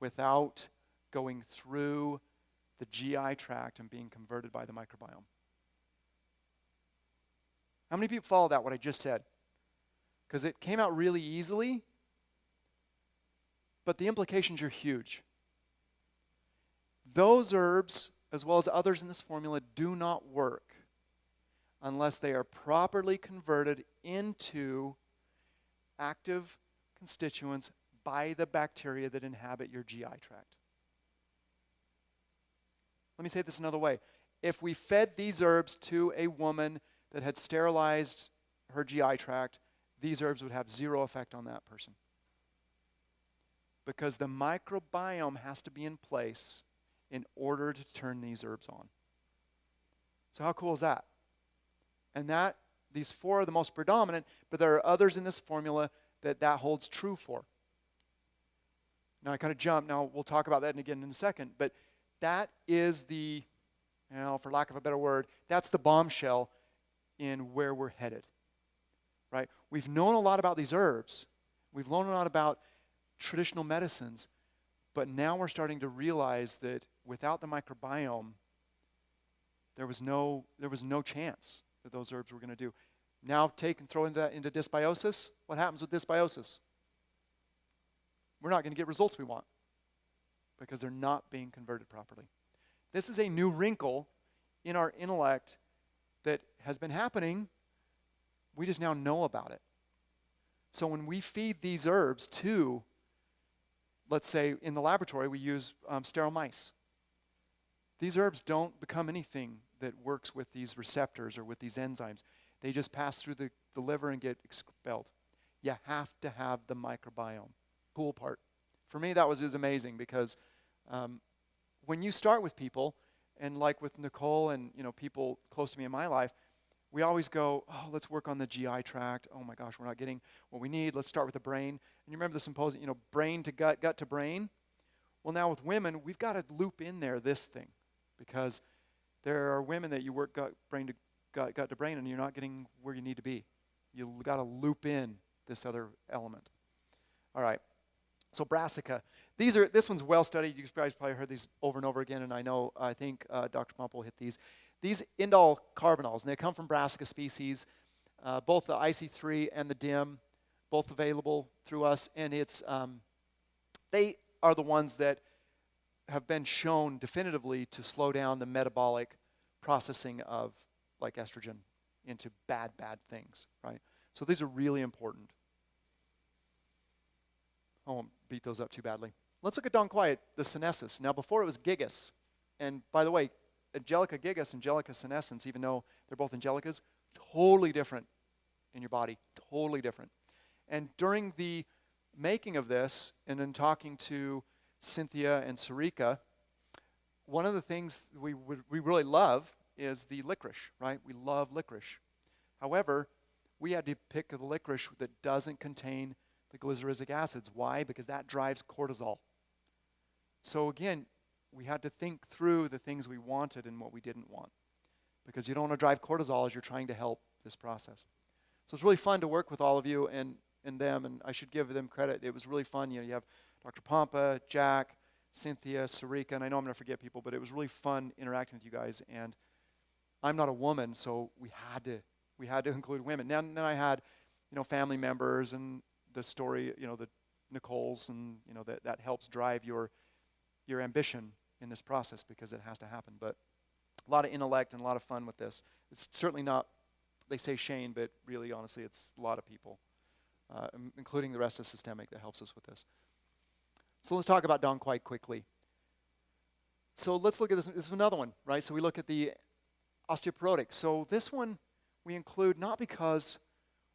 without going through the GI tract and being converted by the microbiome. How many people follow that, what I just said? Because it came out really easily, but the implications are huge. Those herbs, as well as others in this formula, do not work unless they are properly converted into active constituents by the bacteria that inhabit your GI tract. Let me say this another way. If we fed these herbs to a woman that had sterilized her GI tract, these herbs would have zero effect on that person. Because the microbiome has to be in place in order to turn these herbs on. So how cool is that? And these 4 are the most predominant, but there are others in this formula that holds true for. Now I kind of jumped. Now we'll talk about that again in a second. But that is for lack of a better word, that's the bombshell in where we're headed. Right? We've known a lot about these herbs. We've known a lot about traditional medicines. But now we're starting to realize that without the microbiome, there was no chance that those herbs were going to do. Now throw that into dysbiosis. What happens with dysbiosis? We're not going to get results we want because they're not being converted properly. This is a new wrinkle in our intellect that has been happening. We just now know about it. So when we feed these herbs to, let's say in the laboratory we use sterile mice. These herbs don't become anything that works with these receptors or with these enzymes. They just pass through the liver and get expelled. You have to have the microbiome. Cool part. For me, that was just amazing because when you start with people, and like with Nicole and people close to me in my life, we always go, oh, let's work on the GI tract. Oh my gosh, we're not getting what we need. Let's start with the brain. And you remember the symposium, brain to gut, gut to brain? Well, now with women, we've got to loop in there this thing because there are women that you work brain to gut to brain and you're not getting where you need to be. You've got to loop in this other element. All right. So brassica. This one's well studied. You guys probably heard these over and over again, and I think Dr. Pump will hit these. These indole carbanols, and they come from brassica species, both the IC3 and the DIM, both available through us, and they are the ones that have been shown definitively to slow down the metabolic processing of like estrogen into bad things, right? So these are really important. I won't beat those up too badly. Let's look at Dawn Quiet, the senescence. Now, before it was gigas. And by the way, Angelica gigas, Angelica senescens, even though they're both Angelicas, totally different in your body, totally different. And during the making of this, and then talking to Cynthia and Sarika, one of the things we really love is the licorice, right? We love licorice. However, we had to pick the licorice that doesn't contain the glyceric acids. Why? Because that drives cortisol. So again, we had to think through the things we wanted and what we didn't want. Because you don't want to drive cortisol as you're trying to help this process. So it's really fun to work with all of you and them, and I should give them credit. It was really fun. You have Dr. Pompa, Jack, Cynthia, Sarika, and I know I'm going to forget people, but it was really fun interacting with you guys. And I'm not a woman, so we had to include women. Then I had, family members and the story, the Nicole's, and that helps drive your ambition in this process because it has to happen. But a lot of intellect and a lot of fun with this. It's certainly not, they say Shayne, but really, honestly, it's a lot of people, including the rest of Systemic, that helps us with this. So let's talk about Dawn quite quickly. So let's look at this. This is another one, right? So we look at the osteoporotic. So this one we include not because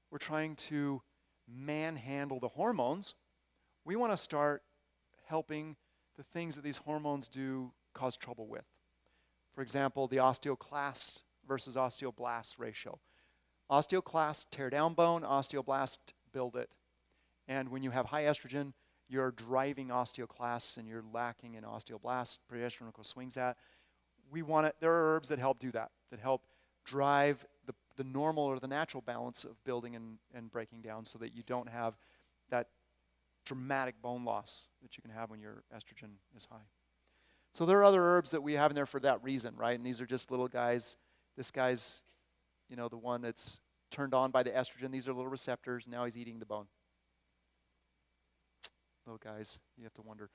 we're trying to manhandle the hormones. We want to start helping the things that these hormones do cause trouble with. For example, the osteoclast versus osteoblast ratio. Osteoclast tear down bone, osteoblast build it. And when you have high estrogen, you're driving osteoclasts and you're lacking in osteoblasts. Progesterone swings that. There are herbs that help do that help drive the normal or the natural balance of building and breaking down so that you don't have that dramatic bone loss that you can have when your estrogen is high. So there are other herbs that we have in there for that reason, right? And these are just little guys. This guy's, the one that's turned on by the estrogen. These are little receptors. Now he's eating the bone. Little guys, you have to wonder.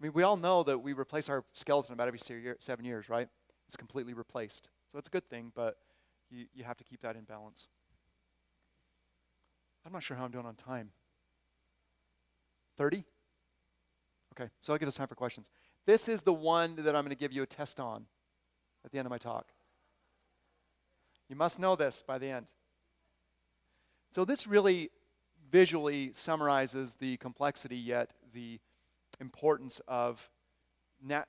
mean, we all know that we replace our skeleton about every 7 years, right? It's completely replaced. So it's a good thing, but you have to keep that in balance. I'm not sure how I'm doing on time. 30? Okay, so I'll give us time for questions. This is the one that I'm going to give you a test on at the end of my talk. You must know this by the end. So this really visually summarizes the complexity, yet the importance of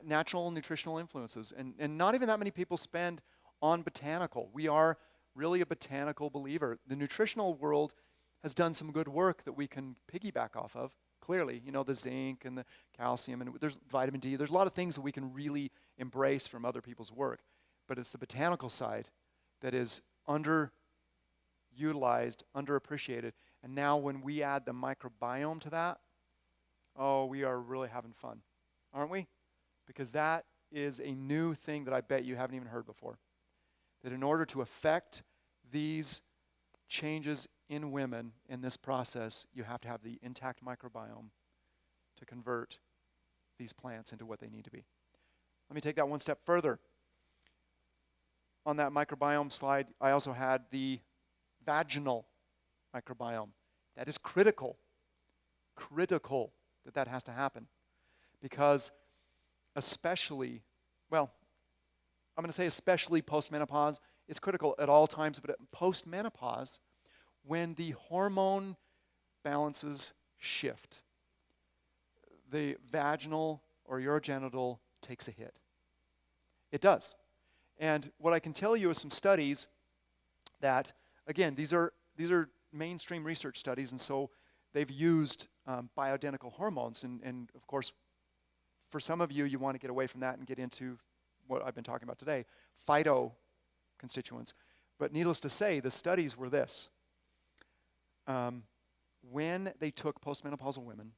natural nutritional influences. And not even that many people spend on botanical. We are really a botanical believer. The nutritional world has done some good work that we can piggyback off of. Clearly, you know, the zinc and the calcium, and there's vitamin D. There's a lot of things that we can really embrace from other people's work. But it's the botanical side that is underutilized, underappreciated. And now when we add the microbiome to that, oh, we are really having fun, aren't we? Because that is a new thing that I bet you haven't even heard before. That in order to affect these changes in women in this process, you have to have the intact microbiome to convert these plants into what they need to be. Let me take that one step further. On that microbiome slide, I also had the vaginal microbiome. That is critical that has to happen. Because especially, well, I'm going to say especially post-menopause, it's critical at all times, but post-menopause, when the hormone balances shift, the vaginal or urogenital takes a hit. It does. And what I can tell you is some studies that, again, these are mainstream research studies, and so they've used bioidentical hormones. And of course, for some of you, you want to get away from that and get into what I've been talking about today, Phyto constituents. But needless to say, the studies were this. When they took postmenopausal women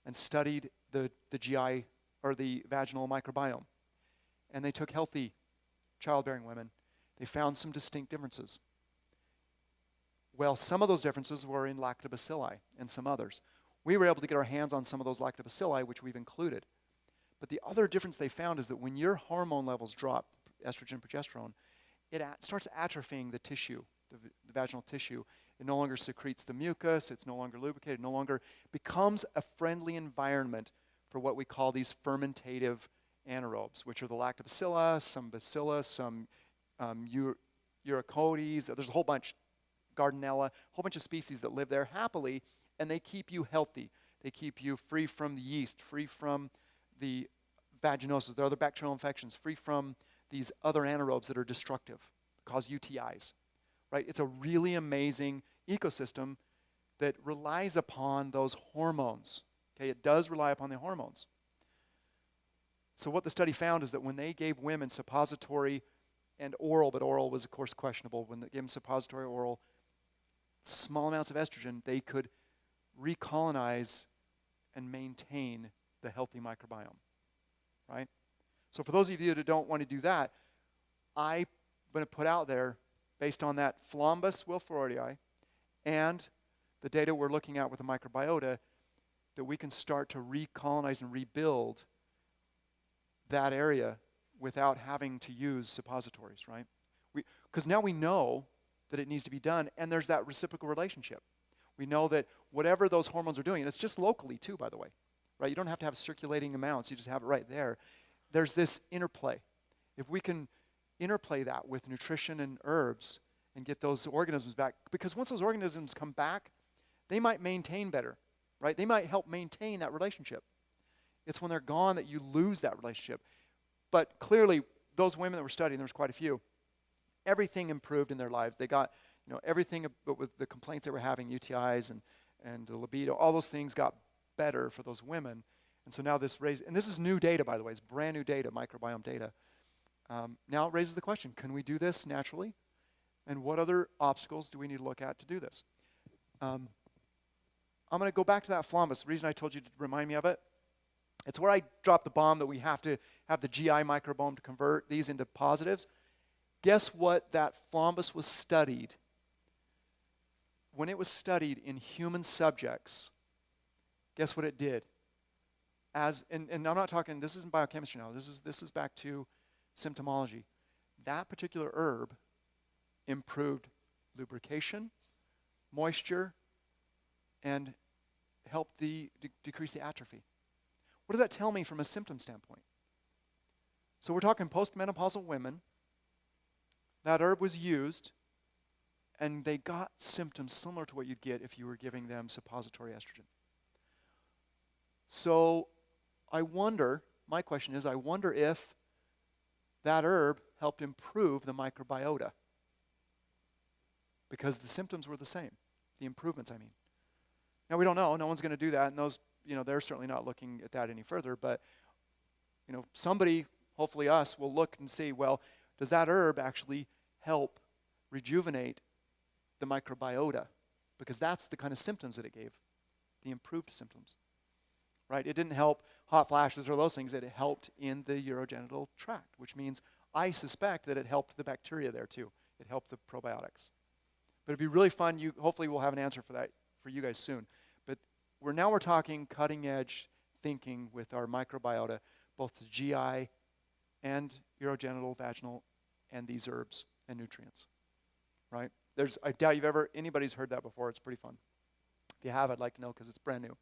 and studied the GI or the vaginal microbiome, and they took healthy childbearing women, they found some distinct differences. Well, some of those differences were in lactobacilli and some others. We were able to get our hands on some of those lactobacilli, which we've included. But the other difference they found is that when your hormone levels drop, estrogen, progesterone, it starts atrophying the tissue, the vaginal tissue. It no longer secretes the mucus, it's no longer lubricated, no longer becomes a friendly environment for what we call these fermentative anaerobes, which are the lactobacillus, some bacillus, some Urocodes. There's a whole bunch, Gardnerella, a whole bunch of species that live there happily, and they keep you healthy. They keep you free from the yeast, free from the vaginosis, the other bacterial infections, free from these other anaerobes that are destructive, cause UTIs. Right? It's a really amazing ecosystem that relies upon those hormones. Okay, it does rely upon the hormones. So what the study found is that when they gave women suppository and oral, but oral was of course questionable, when they gave them suppository oral, small amounts of estrogen, they could recolonize and maintain the healthy microbiome. Right? So for those of you that don't want to do that, I'm going to put out there, based on that Flombus wilfordii and the data we're looking at with the microbiota, that we can start to recolonize and rebuild that area without having to use suppositories, right? Because now we know that it needs to be done, and there's that reciprocal relationship. We know that whatever those hormones are doing, and it's just locally too, by the way, right? You don't have to have circulating amounts, you just have it right there. There's this interplay. If we can interplay that with nutrition and herbs and get those organisms back, because once those organisms come back, they might maintain better, right? They might help maintain that relationship. It's when they're gone that you lose that relationship. But clearly, those women that were studying, there was quite a few, everything improved in their lives. They got, everything with the complaints they were having, UTIs and the libido, all those things got better for those women. And so now this raises, and this is new data, by the way, it's brand new data, microbiome data. Now it raises the question, can we do this naturally? And what other obstacles do we need to look at to do this? I'm going to go back to that Flombus. The reason I told you to remind me of it, it's where I dropped the bomb that we have to have the GI microbiome to convert these into positives. Guess what that Flombus was studied? When it was studied in human subjects, guess what it did? and I'm not talking, this isn't biochemistry now, this is back to symptomology. That particular herb improved lubrication, moisture, and helped decrease the atrophy. What does that tell me from a symptom standpoint? So we're talking postmenopausal women. That herb was used, and they got symptoms similar to what you'd get if you were giving them suppository estrogen. So my question is, I wonder if that herb helped improve the microbiota, because the symptoms were the same, the improvements, I mean. Now, we don't know. No one's going to do that, and those, they're certainly not looking at that any further, but, somebody, hopefully us, will look and see, well, does that herb actually help rejuvenate the microbiota? Because that's the kind of symptoms that it gave, the improved symptoms, right? It didn't help hot flashes or those things. It helped in the urogenital tract, which means I suspect that it helped the bacteria there too. It helped the probiotics. But it'd be really fun. Hopefully we'll have an answer for that for you guys soon. But we're talking cutting edge thinking with our microbiota, both the GI and urogenital, vaginal, and these herbs and nutrients, right? I doubt anybody's heard that before. It's pretty fun. If you have, I'd like to know, because it's brand new.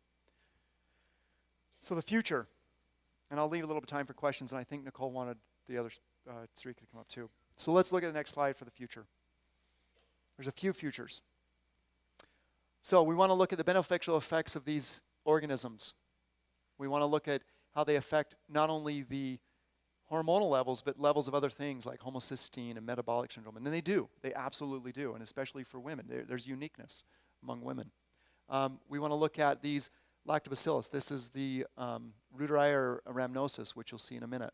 So the future, and I'll leave a little bit of time for questions, and I think Nicole wanted the other three could come up too. So let's look at the next slide for the future. There's a few futures. So we want to look at the beneficial effects of these organisms. We want to look at how they affect not only the hormonal levels, but levels of other things like homocysteine and metabolic syndrome. And then they absolutely do, and especially for women. There's uniqueness among women. We want to look at these lactobacillus. This is the Reuteri rhamnosus, which you'll see in a minute.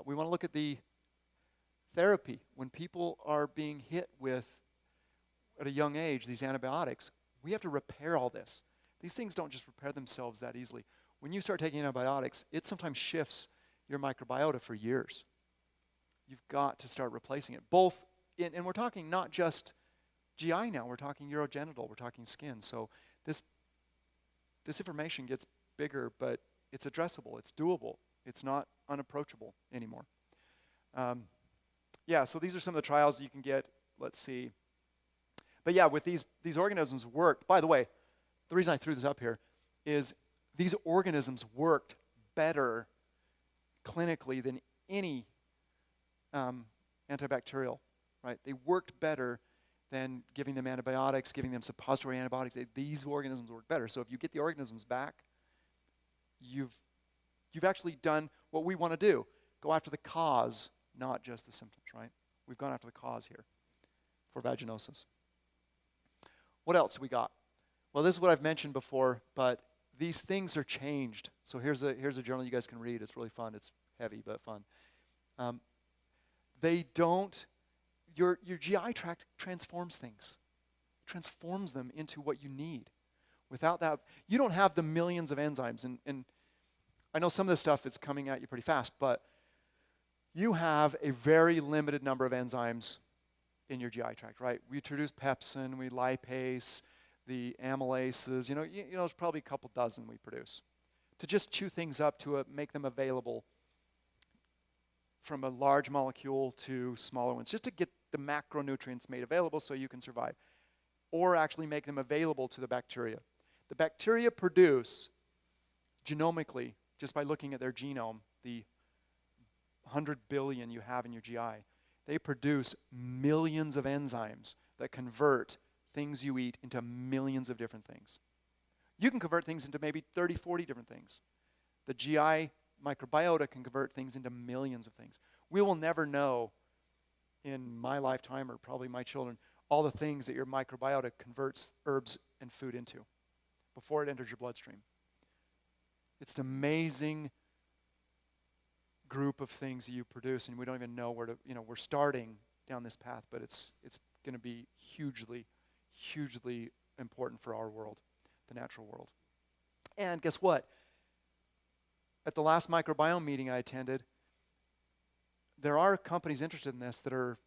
We want to look at the therapy. When people are being hit with, at a young age, these antibiotics, we have to repair all this. These things don't just repair themselves that easily. When you start taking antibiotics, it sometimes shifts your microbiota for years. You've got to start replacing it. And we're talking not just GI now, we're talking urogenital, we're talking skin. So this information gets bigger, but it's addressable, it's doable, it's not unapproachable anymore. So these are some of the trials you can get. Let's see. But yeah, with these organisms worked. By the way, the reason I threw this up here is these organisms worked better clinically than any antibacterial, right? They worked better than giving them antibiotics, giving them suppository antibiotics. These organisms work better. So if you get the organisms back, you've actually done what we want to do. Go after the cause, not just the symptoms, right? We've gone after the cause here for vaginosis. What else we got? Well, this is what I've mentioned before, but these things are changed. So here's a journal you guys can read. It's really fun. It's heavy, but fun. Your GI tract transforms things. Transforms them into what you need. Without that, you don't have the millions of enzymes. And I know some of this stuff is coming at you pretty fast, but you have a very limited number of enzymes in your GI tract, right? We introduce pepsin, we lipase, the amylases, there's probably a couple dozen we produce. To just chew things up to make them available from a large molecule to smaller ones, just to get the macronutrients made available so you can survive, or actually make them available to the bacteria. The bacteria produce, genomically, just by looking at their genome, the 100 billion you have in your GI, they produce millions of enzymes that convert things you eat into millions of different things. You can convert things into maybe 30, 40 different things. The GI microbiota can convert things into millions of things. We will never know in my lifetime, or probably my children, all the things that your microbiota converts herbs and food into before it enters your bloodstream. It's an amazing group of things that you produce, and we don't even know where to, we're starting down this path, but it's going to be hugely, hugely important for our world, the natural world. And guess what? At the last microbiome meeting I attended, there are companies interested in this that are,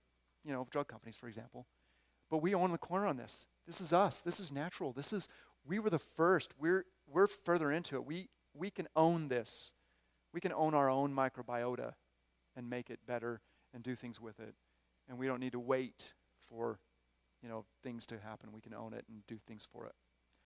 drug companies, for example, but we own the corner on this. This is us. This is natural. We were the first. We're further into it. we can own this. We can own our own microbiota and make it better and do things with it. And we don't need to wait for, things to happen. We can own it and do things for it.